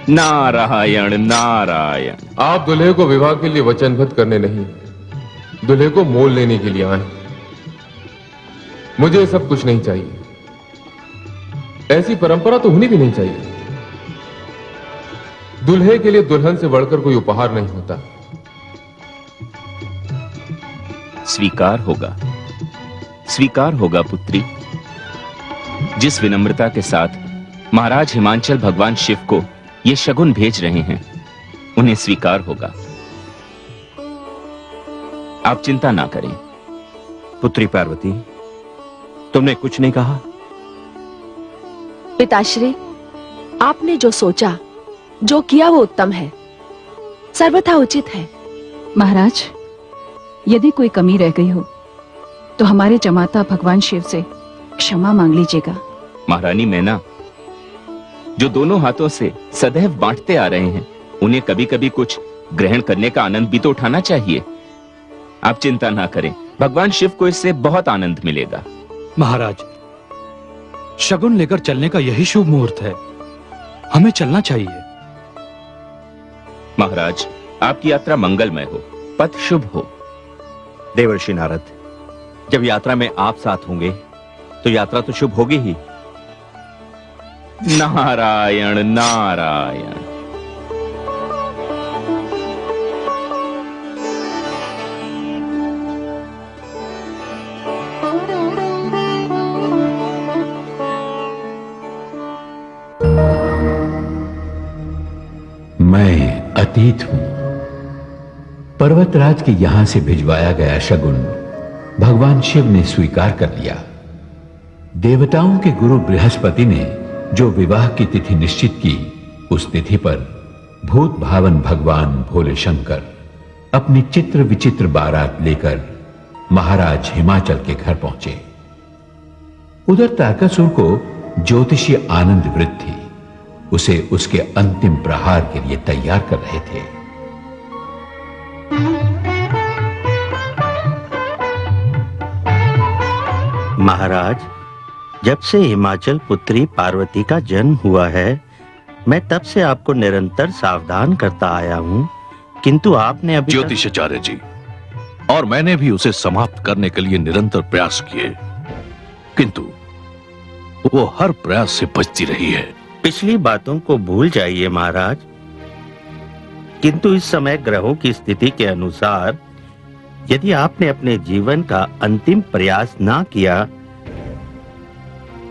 नारायण नारायण। आप दुल्हे को विवाह के लिए वचनबद्ध करने नहीं, दुल्हे को मोल लेने के लिए आए। मुझे सब कुछ नहीं चाहिए, ऐसी परंपरा तो होनी भी नहीं चाहिए। दुल्हे के लिए दुल्हन से बढ़कर कोई उपहार नहीं होता। स्वीकार होगा, स्वीकार होगा पुत्री। जिस विनम्रता के साथ महाराज हिमांचल भगवान शिव को ये शगुन भेज रहे हैं, उन्हें स्वीकार होगा। आप चिंता ना करें। पुत्री पार्वती, तुमने कुछ नहीं कहा। पिताश्री, आपने जो सोचा, जो किया वो उत्तम है, सर्वथा उचित है। महाराज, यदि कोई कमी रह गई हो तो हमारे जमाता भगवान शिव से क्षमा मांग लीजिएगा। महारानी मैना, जो दोनों हाथों से सदैव बांटते आ रहे हैं, उन्हें कभी कभी कुछ ग्रहण करने का आनंद भी तो उठाना चाहिए। आप चिंता ना करें, भगवान शिव को इससे बहुत आनंद मिलेगा। महाराज, शगुन लेकर चलने का यही शुभ मुहूर्त है, हमें चलना चाहिए। महाराज, आपकी यात्रा मंगलमय हो, पथ शुभ हो। देवर्षि नारद, जब यात्रा में आप साथ होंगे तो यात्रा तो शुभ होगी ही। नारायण नारायण। अतीत हूं। पर्वतराज के यहां से भिजवाया गया शगुन भगवान शिव ने स्वीकार कर लिया। देवताओं के गुरु बृहस्पति ने जो विवाह की तिथि निश्चित की, उस तिथि पर भूत भावन भगवान भोले शंकर अपनी चित्र विचित्र बारात लेकर महाराज हिमाचल के घर पहुंचे। उधर तारकासुर को ज्योतिषी आनंद वृत्त थी, उसे उसके अंतिम प्रहार के लिए तैयार कर रहे थे। महाराज, जब से हिमाचल पुत्री पार्वती का जन्म हुआ है, मैं तब से आपको निरंतर सावधान करता आया हूं, किंतु आपने अभी ज्योतिषाचार्य जी, और मैंने भी उसे समाप्त करने के लिए निरंतर प्रयास किए, किंतु वो हर प्रयास से बचती रही है। पिछली बातों को भूल जाइए महाराज, किंतु इस समय ग्रहों की स्थिति के अनुसार यदि आपने अपने जीवन का अंतिम प्रयास ना किया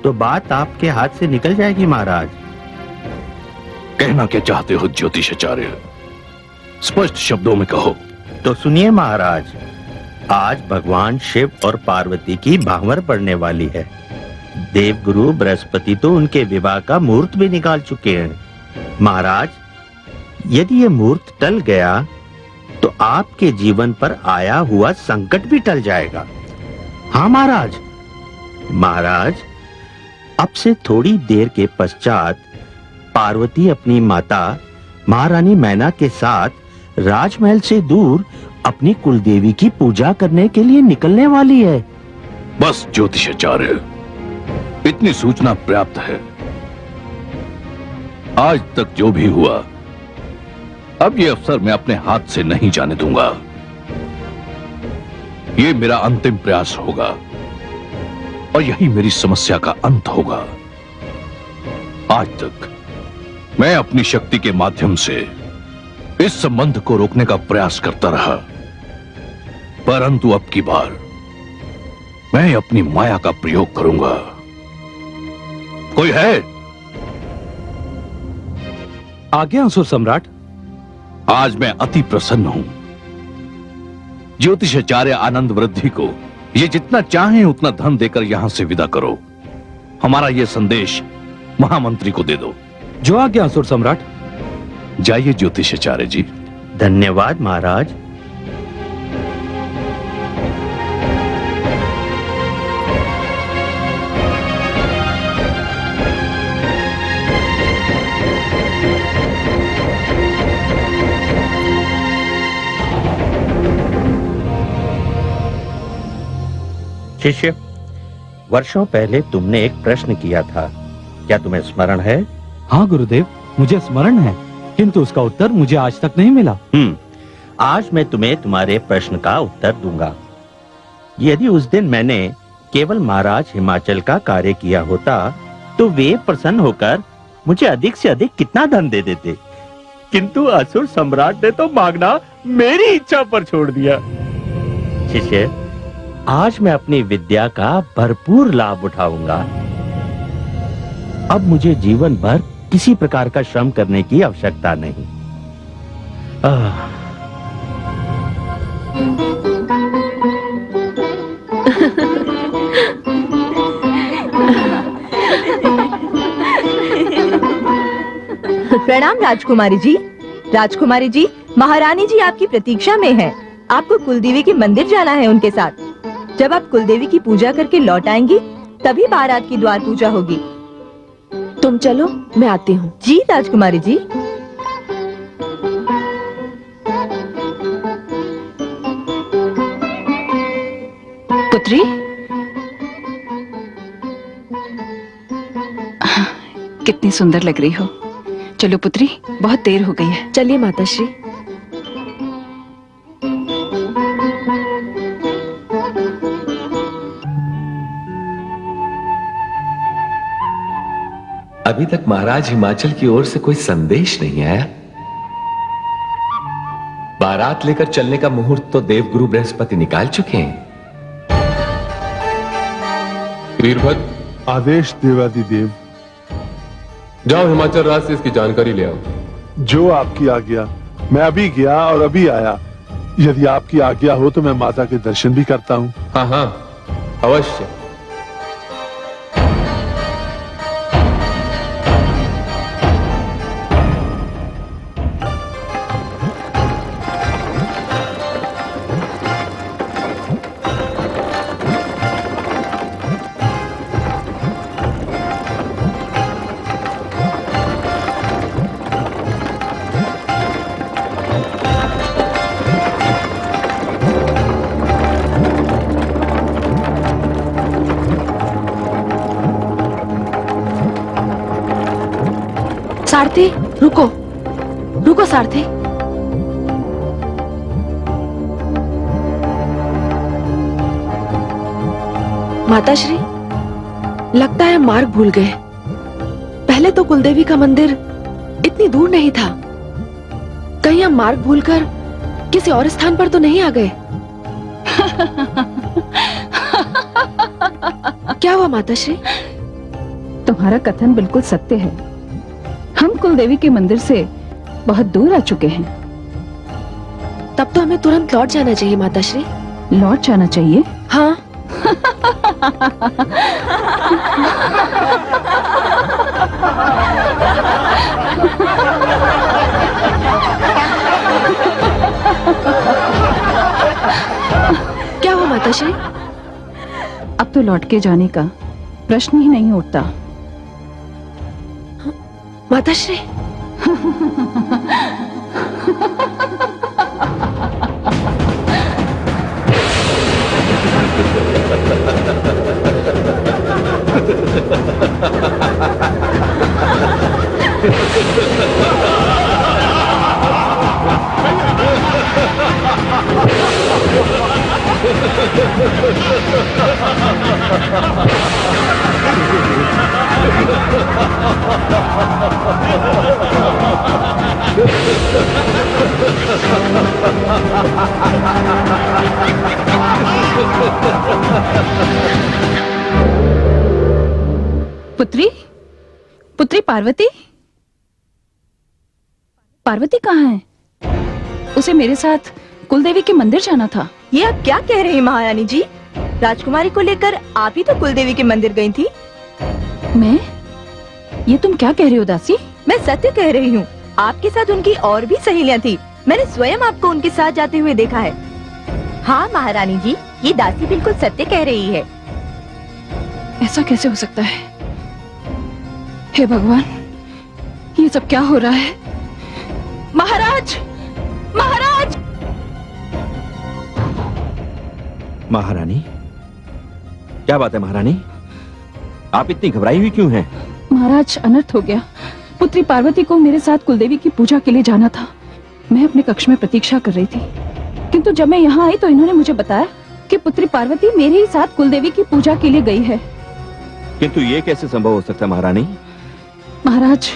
तो बात आपके हाथ से निकल जाएगी महाराज। कहना क्या चाहते हो ज्योतिषाचार्य? स्पष्ट शब्दों में कहो। तो सुनिए महाराज, आज भगवान शिव और पार्वती की भांवर पड़ने वाली है। देवगुरु बृहस्पति तो उनके विवाह का मुहूर्त भी निकाल चुके हैं। महाराज, यदि ये मुहूर्त टल गया तो आपके जीवन पर आया हुआ संकट भी टल जाएगा। हाँ महाराज। महाराज, अब से थोड़ी देर के पश्चात पार्वती अपनी माता महारानी मैना के साथ राजमहल से दूर अपनी कुलदेवी की पूजा करने के लिए निकलने वाली है। बस ज्योतिषाचार्य, इतनी सूचना पर्याप्त है। आज तक जो भी हुआ, अब ये अवसर मैं अपने हाथ से नहीं जाने दूंगा। ये मेरा अंतिम प्रयास होगा और यही मेरी समस्या का अंत होगा। आज तक मैं अपनी शक्ति के माध्यम से इस संबंध को रोकने का प्रयास करता रहा, परंतु अब की बार मैं अपनी माया का प्रयोग करूंगा। कोई है? आज्ञा असुर सम्राट। आज मैं अति प्रसन्न हूं। ज्योतिषाचार्य आनंद वृद्धि को ये जितना चाहे उतना धन देकर यहां से विदा करो। हमारा यह संदेश महामंत्री को दे दो। जो आज्ञा असुर सम्राट। जाइए ज्योतिषाचार्य जी। धन्यवाद महाराज। शिष्य, वर्षों पहले तुमने एक प्रश्न किया था, क्या तुम्हें स्मरण है? हाँ गुरुदेव, मुझे स्मरण है, किंतु उसका उत्तर मुझे आज तक नहीं मिला। आज मैं तुम्हें तुम्हारे प्रश्न का उत्तर दूंगा। यदि उस दिन मैंने केवल महाराज हिमाचल का कार्य किया होता तो वे प्रसन्न होकर मुझे अधिक से अधिक कितना धन दे देते, किंतु असुर सम्राट ने तो मांगना मेरी इच्छा पर छोड़ दिया। शिष्य, आज मैं अपनी विद्या का भरपूर लाभ उठाऊंगा। अब मुझे जीवन भर किसी प्रकार का श्रम करने की आवश्यकता नहीं। प्रणाम राजकुमारी जी। राजकुमारी जी, महारानी जी आपकी प्रतीक्षा में हैं। आपको कुलदेवी के मंदिर जाना है उनके साथ। जब आप कुलदेवी की पूजा करके लौट आएंगी तभी बारात की द्वार पूजा होगी। तुम चलो, मैं आती हूँ। जी राजकुमारी जी। पुत्री, कितनी सुंदर लग रही हो। चलो पुत्री, बहुत देर हो गई है। चलिए माताश्री। अभी तक महाराज हिमाचल की ओर से कोई संदेश नहीं आया। बारात लेकर चलने का मुहूर्त तो देवगुरु बृहस्पति निकाल चुके हैं। वीरभद्र, आदेश देवादिदेव। जाओ हिमाचल राज से इसकी जानकारी ले आओ। जो आपकी आज्ञा मैं अभी गया और अभी आया। यदि आपकी आज्ञा हो तो मैं माता के दर्शन भी करता हूँ। हाँ हाँ, अवश्य। सारथी, रुको रुको सारथी। माताश्री, लगता है मार्ग भूल गए। पहले तो कुलदेवी का मंदिर इतनी दूर नहीं था। कहीं हम मार्ग भूलकर किसी और स्थान पर तो नहीं आ गए? क्या हुआ माताश्री? तुम्हारा कथन बिल्कुल सत्य है। हम कुलदेवी के मंदिर से बहुत दूर आ चुके हैं। तब तो हमें तुरंत लौट जाना चाहिए माताश्री। लौट जाना चाहिए? हाँ। क्या हुआ माताश्री? अब तो लौट के जाने का प्रश्न ही नहीं उठता। माताश्री, पुत्री, पुत्री पार्वती, पार्वती कहाँ है? उसे मेरे साथ कुलदेवी के मंदिर जाना था। ये आप क्या कह रहे हैं महारानी जी? राजकुमारी को लेकर आप ही तो कुलदेवी के मंदिर गई थी। मैं? ये तुम क्या कह रही हो दासी? मैं सत्य कह रही हूँ। आपके साथ उनकी और भी सहेलियाँ थी। मैंने स्वयं आपको उनके साथ जाते हुए देखा है। हाँ महारानी जी, ये दासी बिल्कुल सत्य कह रही है। ऐसा कैसे हो सकता है? हे भगवान, ये सब क्या हो रहा है? महाराज, महाराज! महारानी, क्या बात है महारानी? आप इतनी घबराई हुई क्यों हैं? महाराज, अनर्थ हो गया। पुत्री पार्वती को मेरे साथ कुलदेवी की पूजा के लिए जाना था। मैं अपने कक्ष में प्रतीक्षा कर रही थी, किंतु जब मैं यहाँ आई तो इन्होंने मुझे बताया कि पुत्री पार्वती मेरे ही साथ कुलदेवी की पूजा के लिए गई है। किंतु ये कैसे संभव हो सकता है महारानी? महाराज,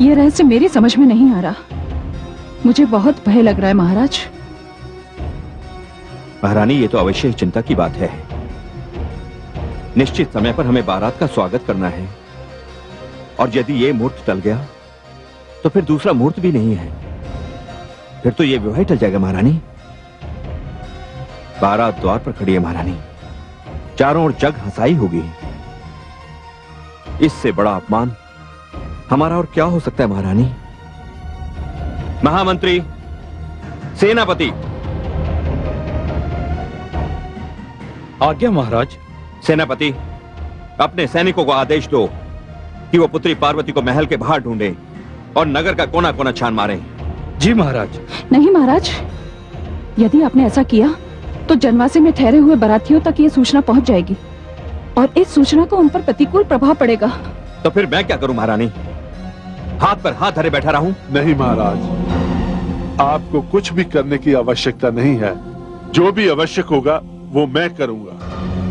ये रहस्य मेरी समझ में नहीं आ रहा। मुझे बहुत भय लग रहा है महाराज। महारानी, ये तो अवश्य ही चिंता की बात है। निश्चित समय पर हमें बारात का स्वागत करना है, और यदि ये मुहूर्त टल गया तो फिर दूसरा मुहूर्त भी नहीं है। फिर तो ये विवाह टल जाएगा महारानी। बारात द्वार पर खड़ी है महारानी, चारों ओर जग हंसाई होगी। इससे बड़ा अपमान हमारा और क्या हो सकता है महारानी? महामंत्री, सेनापति। आज्ञा महाराज। सेनापति, अपने सैनिकों को आदेश दो कि वो पुत्री पार्वती को महल के बाहर ढूंढे और नगर का कोना कोना छान मारे। जी महाराज। नहीं महाराज, यदि आपने ऐसा किया तो जनवासी में ठहरे हुए बारातियों तक ये सूचना पहुंच जाएगी और इस सूचना को उन पर प्रतिकूल प्रभाव पड़ेगा। तो फिर मैं क्या करूं महारानी? हाथ पर हाथ धरे बैठा रहूं? नहीं महाराज, आपको कुछ भी करने की आवश्यकता नहीं है। जो भी आवश्यक होगा वो मैं करूंगा।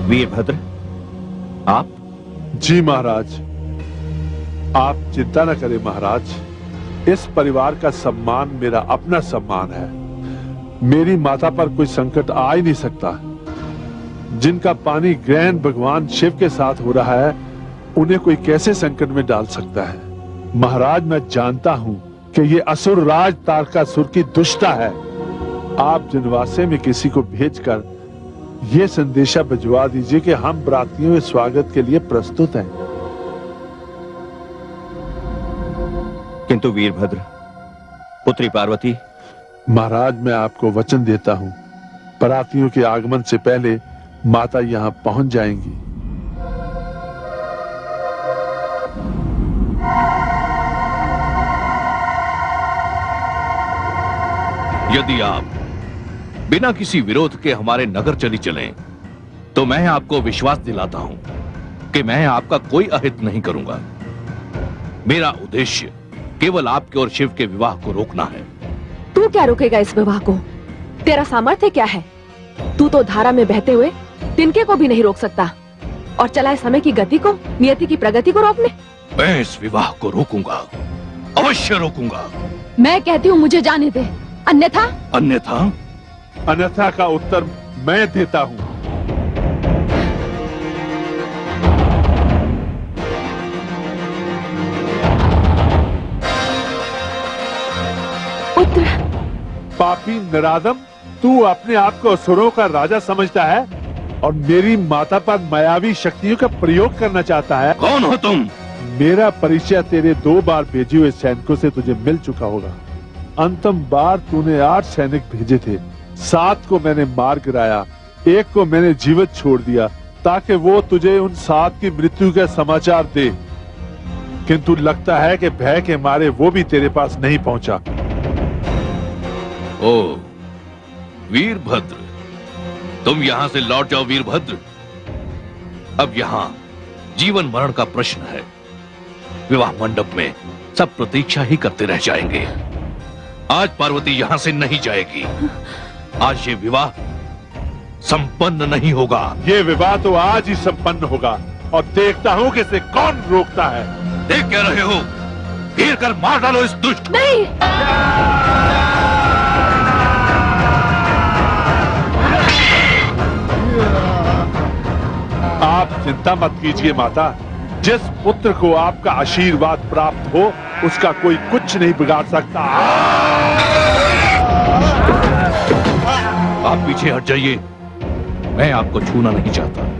वीरभद्र, आप? जी महाराज, आप चिंता न करें महाराज। इस परिवार का सम्मान मेरा अपना सम्मान है। मेरी माता पर कोई संकट आ ही नहीं सकता। जिनका पानी ग्रहण भगवान शिव के साथ हो रहा है, उन्हें कोई कैसे संकट में डाल सकता है? महाराज, मैं जानता हूं कि ये असुर राज तारकासुर की दुष्टा है। आप जनवासे में किसी को भेजकर ये संदेशा भिजवा दीजिए कि हम बरातियों के स्वागत के लिए प्रस्तुत हैं। किंतु वीरभद्र, पुत्री पार्वती। महाराज, मैं आपको वचन देता हूं, बरातियों के आगमन से पहले माता यहां पहुंच जाएंगी। यदि आप बिना किसी विरोध के हमारे नगर चली चलें, तो मैं आपको विश्वास दिलाता हूं कि मैं आपका कोई अहित नहीं करूंगा। मेरा उद्देश्य केवल आपके और शिव के विवाह को रोकना है। तू क्या रोकेगा इस विवाह को? तेरा सामर्थ्य क्या है? तू तो धारा में बहते हुए तिनके को भी नहीं रोक सकता और चलाए समय की गति को, नियति की प्रगति को रोकने। मैं इस विवाह को रोकूंगा, अवश्य रोकूंगा। मैं कहती हूँ मुझे जाने दे, अन्यथा अन्यथा का उत्तर मैं देता हूं। पुत्र। पापी नराधम, तू अपने आप को असुरों का राजा समझता है और मेरी माता पर मायावी शक्तियों का प्रयोग करना चाहता है। कौन हो तुम? मेरा परिचय तेरे 2 बार भेजे हुए सैनिकों से तुझे मिल चुका होगा। अंतिम बार तूने 8 सैनिक भेजे थे, 7 को मैंने मार गिराया, 1 को मैंने जीवित छोड़ दिया ताकि वो तुझे उन 7 की मृत्यु का समाचार दे। किंतु लगता है कि भय के मारे वो भी तेरे पास नहीं पहुंचा। ओ वीरभद्र, तुम यहां से लौट जाओ वीरभद्र। अब यहां जीवन मरण का प्रश्न है। विवाह मंडप में सब प्रतीक्षा ही करते रह जाएंगे। आज पार्वती यहां से नहीं जाएगी। आज ये विवाह संपन्न नहीं होगा। ये विवाह तो आज ही संपन्न होगा और देखता हूं कि इसे कौन रोकता है। देख क्या रहे हो? घेर कर मार डालो इस दुष्ट। नहीं। आप चिंता मत कीजिए माता, जिस पुत्र को आपका आशीर्वाद प्राप्त हो उसका कोई कुछ नहीं बिगाड़ सकता। आप पीछे हट जाइए, मैं आपको छूना नहीं चाहता।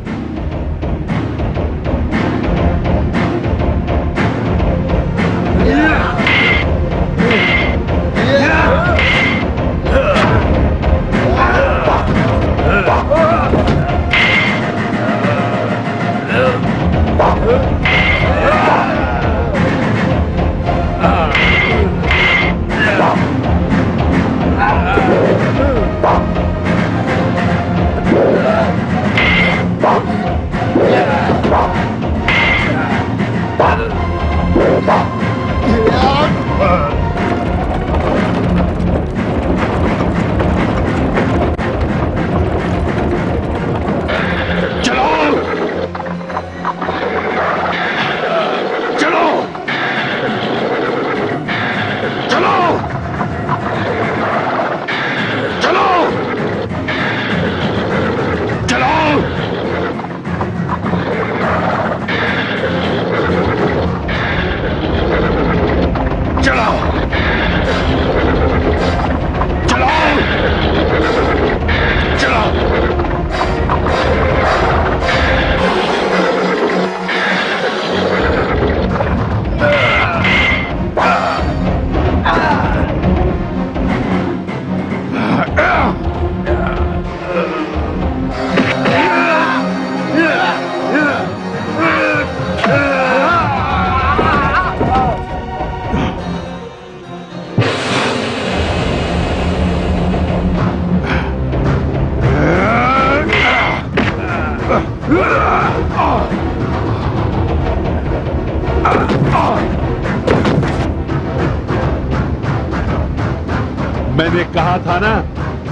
मैंने कहा था ना,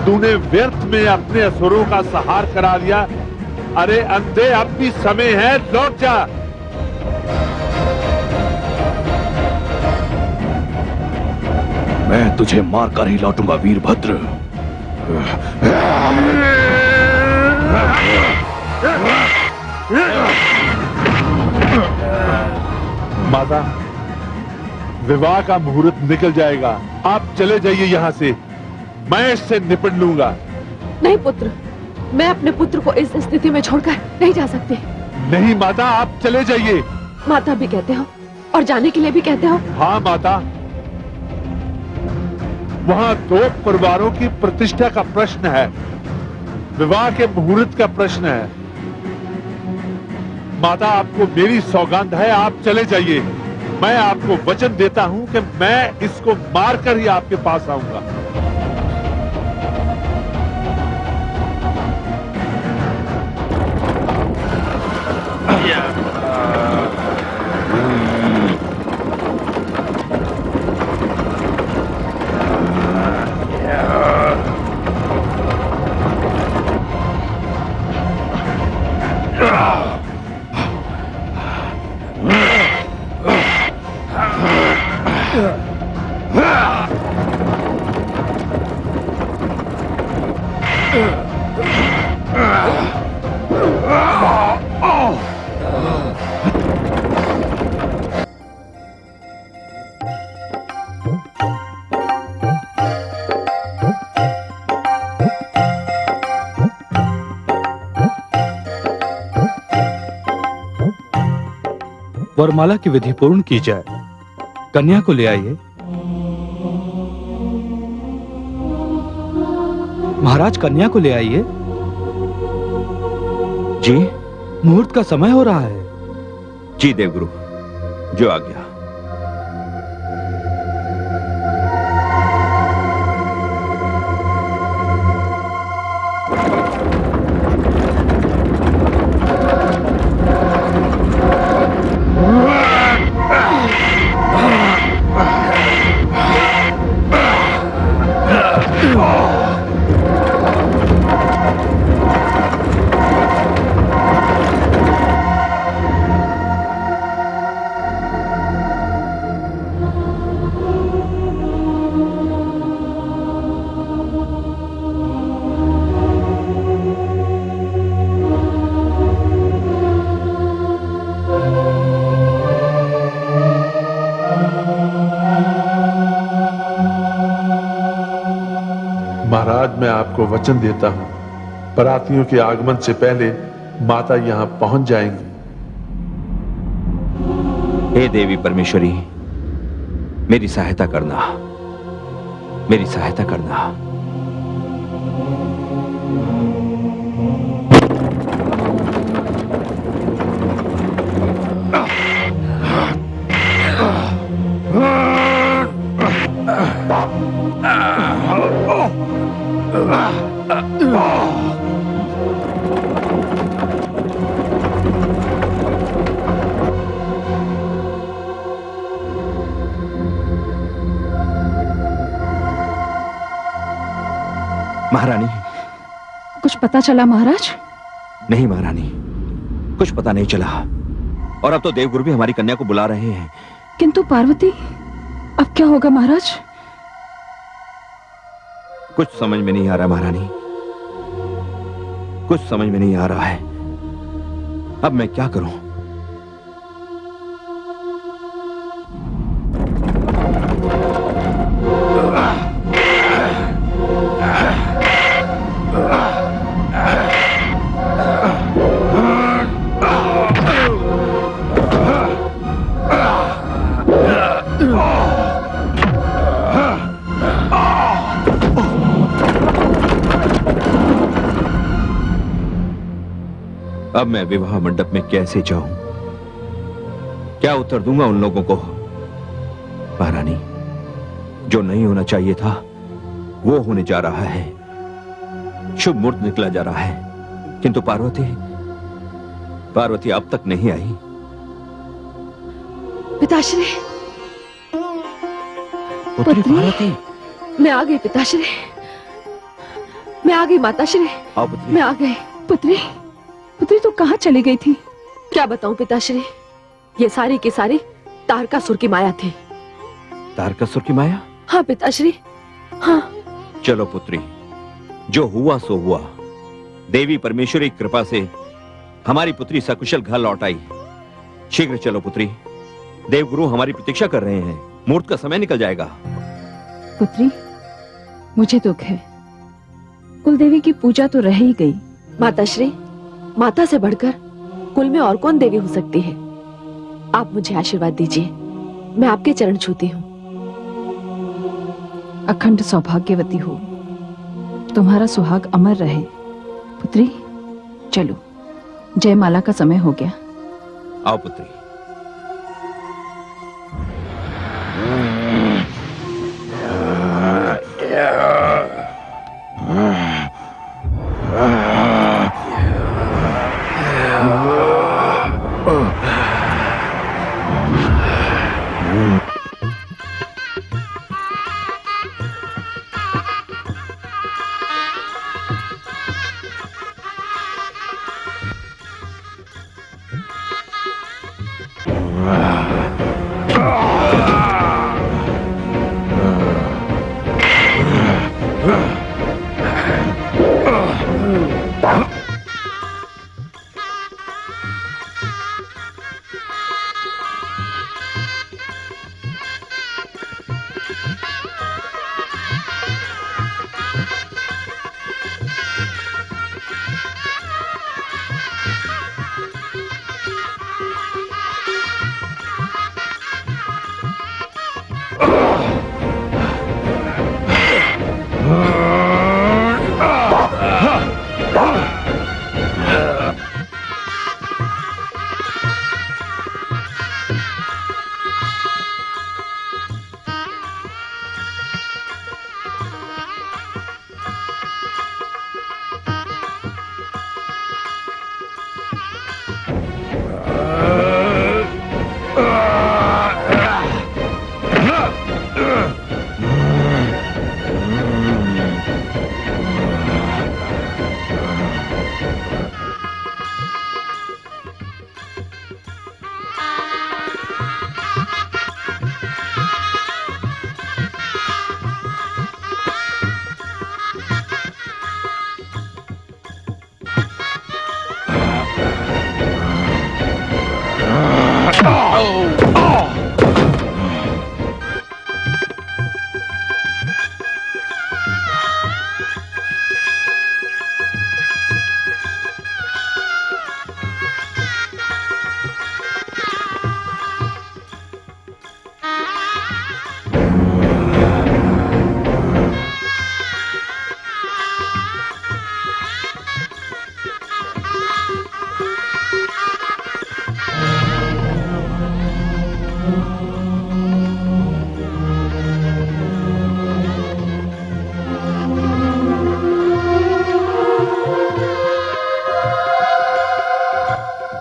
तूने व्यर्थ में अपने असुरों का सहार करा लिया। अरे अंधे, अब भी समय है, लौट जा। मैं तुझे मारकर ही लौटूंगा वीरभद्र। माता, विवाह का मुहूर्त निकल जाएगा। आप चले जाइए यहाँ से, मैं इससे निपट लूंगा। नहीं पुत्र, मैं अपने पुत्र को इस स्थिति में छोड़कर नहीं जा सकती। नहीं माता, आप चले जाइए। माता भी कहते हो और जाने के लिए भी कहते हो। हाँ माता, वहाँ दो परिवारों की प्रतिष्ठा का प्रश्न है, विवाह के मुहूर्त का प्रश्न है। माता, आपको मेरी सौगंध है, आप चले जाइए। मैं आपको वचन देता हूं कि मैं इसको मारकर ही आपके पास आऊंगा। वरमाला की विधि पूर्ण की जाए। कन्या को ले आइए। महाराज, कन्या को ले आइए। जी, मुहूर्त का समय हो रहा है। जी देवगुरु, जो आ गया। महाराज, मैं आपको वचन देता हूं, बरातियों के आगमन से पहले माता यहां पहुंच जाएंगी। हे देवी परमेश्वरी, मेरी सहायता करना, मेरी सहायता करना। महारानी, कुछ पता चला महाराज? नहीं महारानी, कुछ पता नहीं चला। और अब तो देवगुरु भी हमारी कन्या को बुला रहे हैं। किंतु पार्वती, अब क्या होगा महाराज? कुछ समझ में नहीं आ रहा महारानी, कुछ समझ में नहीं आ रहा है। अब मैं क्या करूं? अब मैं विवाह मंडप में कैसे जाऊं? क्या उत्तर दूंगा उन लोगों को? महारानी, जो नहीं होना चाहिए था वो होने जा रहा है। शुभ मुहूर्त निकला जा रहा है, किंतु पार्वती अब तक नहीं आई। पिताश्री, पुत्री पार्वती, मैं आ गई पिताश्री, मैं आ गई माताश्री, आओ पुत्री। मैं आ गई। पुत्री, पुत्री तो कहाँ चली गई थी? क्या बताऊं पिताश्री, ये सारी की सारी तारकासुर की माया थी। तारकासुर की माया? हाँ पिताश्री, हाँ। चलो पुत्री, जो हुआ सो हुआ। देवी परमेश्वरी की कृपा से हमारी पुत्री सकुशल घर लौट आई। शीघ्र चलो पुत्री, देवगुरु हमारी प्रतीक्षा कर रहे हैं। मुहूर्त का समय निकल जाएगा। पुत्री, मुझे दुख है, कुलदेवी की पूजा तो रह ही गई। माताश्री, माता से बढ़कर कुल में और कौन देवी हो सकती है? आप मुझे आशीर्वाद दीजिए, मैं आपके चरण छूती हूँ। अखंड सौभाग्यवती हो, तुम्हारा सुहाग अमर रहे। पुत्री, चलो, जयमाला का समय हो गया। आओ पुत्री।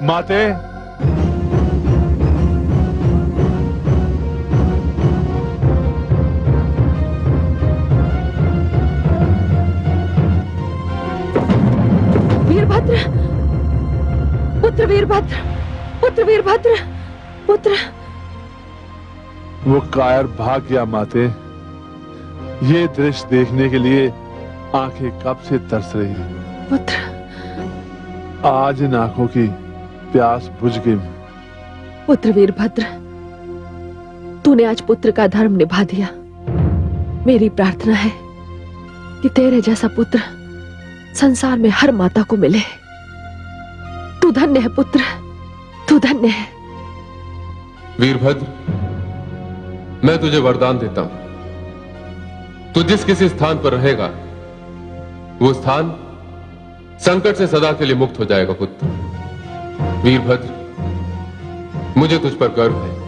माते, वीरभद्र, पुत्र वीरभद्र, पुत्र वीरभद्र, पुत्र। वो कायर भाग गया माते। ये दृश्य देखने के लिए आंखें कब से तरस रही हैं। पुत्र, आज इन आंखों की प्यास बुझ गई। पुत्र वीरभद्र, तूने आज पुत्र का धर्म निभा दिया। मेरी प्रार्थना है कि तेरे जैसा पुत्र संसार में हर माता को मिले। तू धन्य है पुत्र, तू धन्य है। वीरभद्र, मैं तुझे वरदान देता हूं, तू जिस किसी स्थान पर रहेगा वो स्थान संकट से सदा के लिए मुक्त हो जाएगा। पुत्र वीरभद्र, मुझे तुझ पर गर्व है।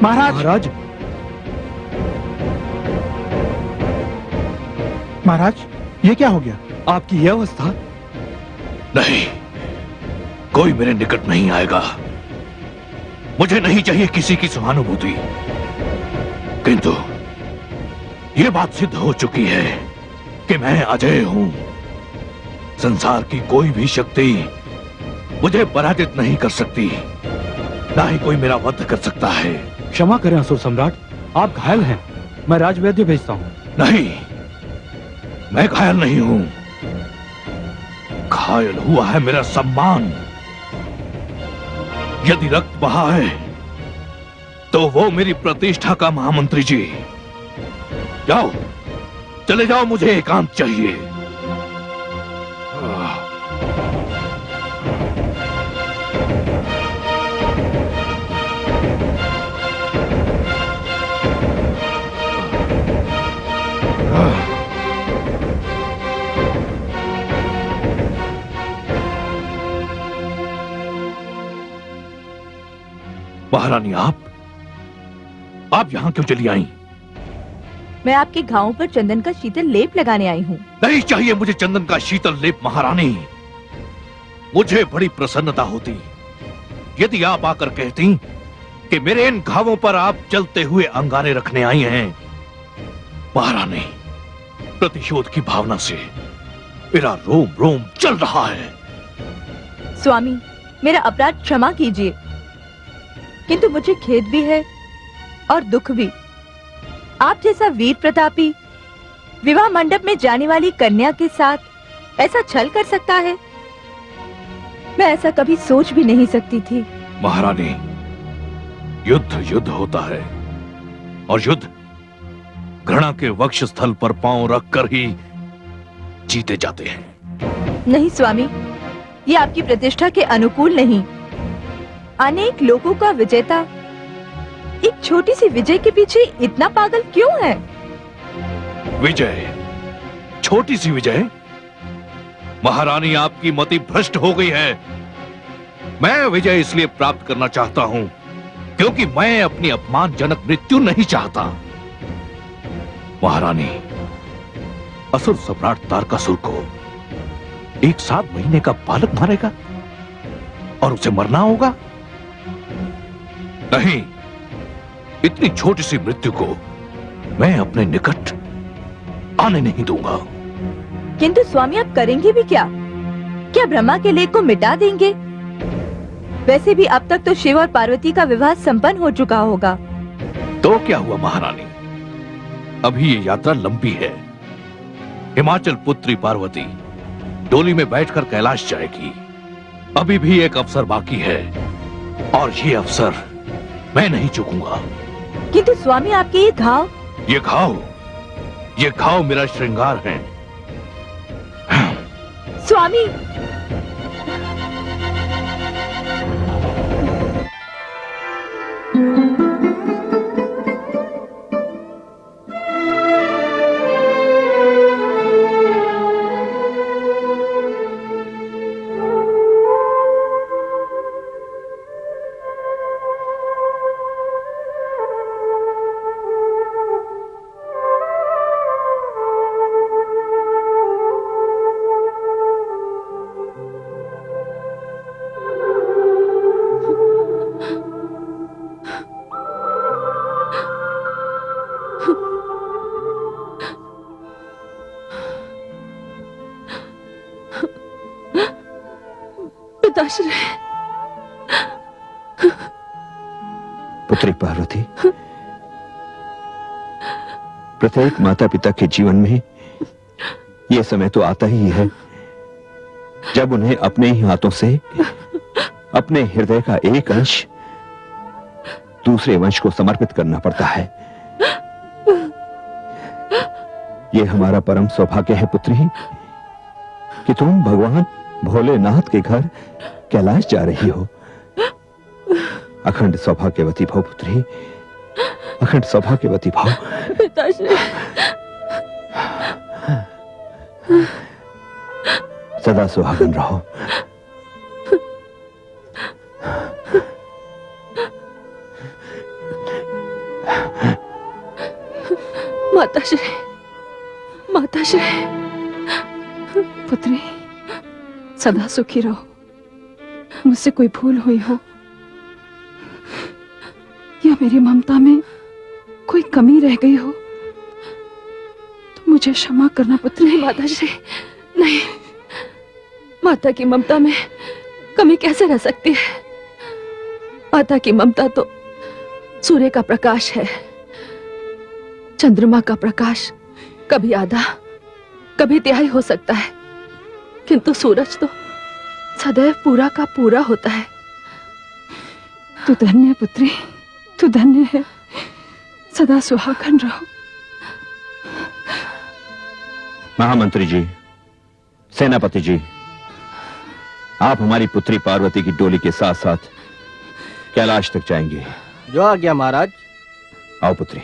महाराज, महाराज, ये क्या हो गया? आपकी यह अवस्था? नहीं, कोई मेरे निकट नहीं आएगा। मुझे नहीं चाहिए किसी की सहानुभूति, किंतु यह बात सिद्ध हो चुकी है कि मैं अजय हूं। संसार की कोई भी शक्ति मुझे पराजित नहीं कर सकती, ना ही कोई मेरा वध कर सकता है। क्षमा करें असुर सम्राट, आप घायल हैं। मैं राजवैद्य भेजता हूं। नहीं, मैं घायल नहीं हूं। घायल हुआ है मेरा सम्मान। यदि रक्त बहा है तो वो मेरी प्रतिष्ठा का महामंत्री जी। जाओ, चले जाओ, मुझे एकांत चाहिए। महारानी, आप यहां क्यों चली आई? मैं आपके घावों पर चंदन का शीतल लेप लगाने आई हूँ। नहीं चाहिए मुझे चंदन का शीतल लेप महारानी। मुझे बड़ी प्रसन्नता होती यदि आप आकर कहती कि मेरे इन घावों पर आप जलते हुए अंगारे रखने आई हैं। महारानी, प्रतिशोध की भावना से मेरा रोम रोम जल रहा है। स्वामी, मेरा अपराध क्षमा कीजिए, किंतु मुझे खेद भी है और दुख भी। आप जैसा वीर प्रतापी विवाह मंडप में जाने वाली कन्या के साथ ऐसा छल कर सकता है, मैं ऐसा कभी सोच भी नहीं सकती थी। महारानी, युद्ध युद्ध होता है और युद्ध घृणा के वक्षस्थल पर पांव रखकर ही जीते जाते हैं। नहीं स्वामी, ये आपकी प्रतिष्ठा के अनुकूल नहीं। अनेक लोगों का विजेता एक छोटी सी विजय के पीछे इतना पागल क्यों है? विजय? छोटी सी विजय? महारानी, आपकी मति भ्रष्ट हो गई है। मैं विजय इसलिए प्राप्त करना चाहता हूं क्योंकि मैं अपनी अपमानजनक मृत्यु नहीं चाहता। महारानी, असुर सम्राट तारकासुर को एक 7 महीने का बालक मारेगा और उसे मरना होगा? नहीं, इतनी छोटी सी मृत्यु को मैं अपने निकट आने नहीं दूंगा। किंतु स्वामी, आप करेंगे भी क्या? क्या ब्रह्मा के लेख को मिटा देंगे? वैसे भी अब तक तो शिव और पार्वती का विवाह संपन्न हो चुका होगा। तो क्या हुआ महारानी, अभी ये यात्रा लंबी है। हिमाचल पुत्री पार्वती डोली में बैठकर कैलाश जाएगी। अभी भी एक अवसर बाकी है और ये अवसर मैं नहीं चूकूंगा। किंतु स्वामी, आपके ये घाव? ये घाव मेरा श्रृंगार है। स्वामी, पिताश्री। पुत्री पार्वती, प्रत्येक माता पिता के जीवन में यह समय तो आता ही है जब उन्हें अपने ही हाथों से अपने हृदय का एक अंश दूसरे वंश को समर्पित करना पड़ता है। यह हमारा परम सौभाग्य है पुत्री कि तुम भगवान भोलेनाथ के घर कैलाश जा रही हो। अखंड सौभाग्यवती भव पुत्री, अखंड सौभाग्यवती भव। पिताश्री। सदा सुहागन रहो। माताश्री, माताश्री। पुत्री, सदा सुखी रहो। मुझसे कोई भूल हुई हो या मेरी ममता में कोई कमी रह गई हो तो मुझे क्षमा करना पुत्री। नहीं माताश्री, नहीं। माता की ममता में कमी कैसे रह सकती है? माता की ममता तो सूर्य का प्रकाश है, चंद्रमा का प्रकाश कभी आधा कभी तिहाई हो सकता है, किंतु सूरज तो सदैव पूरा का पूरा होता है। तू धन्य है पुत्री, तू धन्य है। सदा सुहागन रहो। महामंत्री जी, सेनापति जी, आप हमारी पुत्री पार्वती की डोली के साथ साथ कैलाश तक जाएंगे। जो आज्ञा महाराज। आओ पुत्री।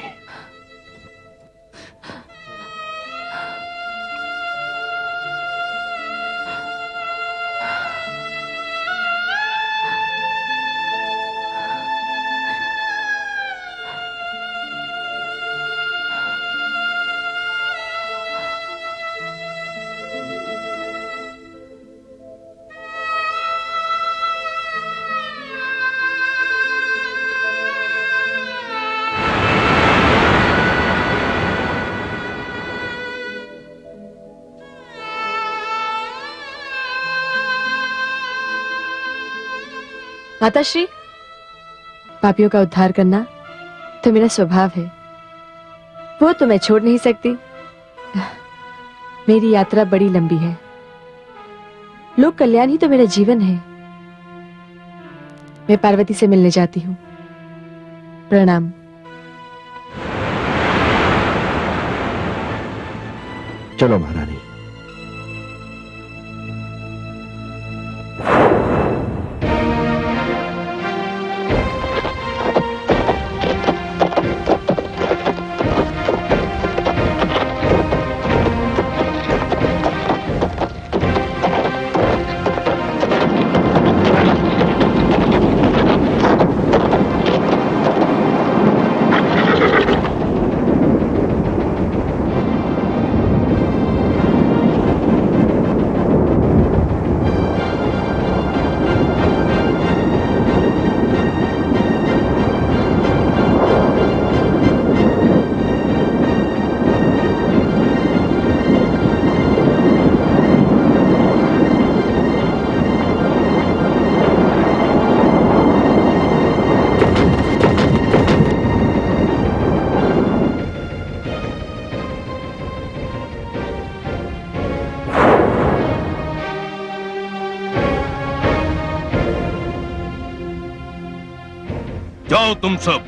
माताश्री, पापियों का उद्धार करना तो मेरा स्वभाव है, वो तो मैं छोड़ नहीं सकती। मेरी यात्रा बड़ी लंबी है, लोक कल्याण ही तो मेरा जीवन है। मैं पार्वती से मिलने जाती हूँ। प्रणाम। चलो महारानी। जाओ तुम सब।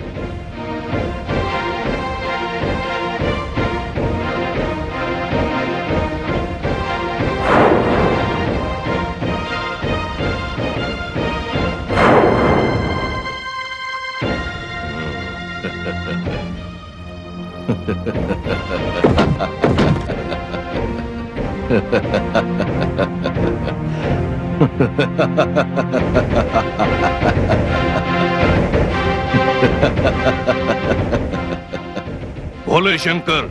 भोले शंकर,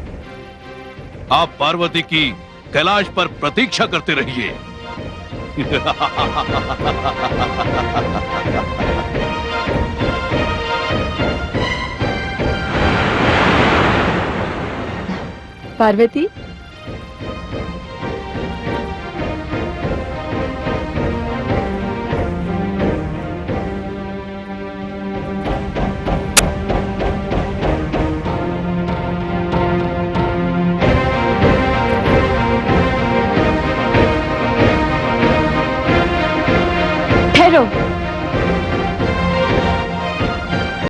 आप पार्वती की कैलाश पर प्रतीक्षा करते रहिए। पार्वती,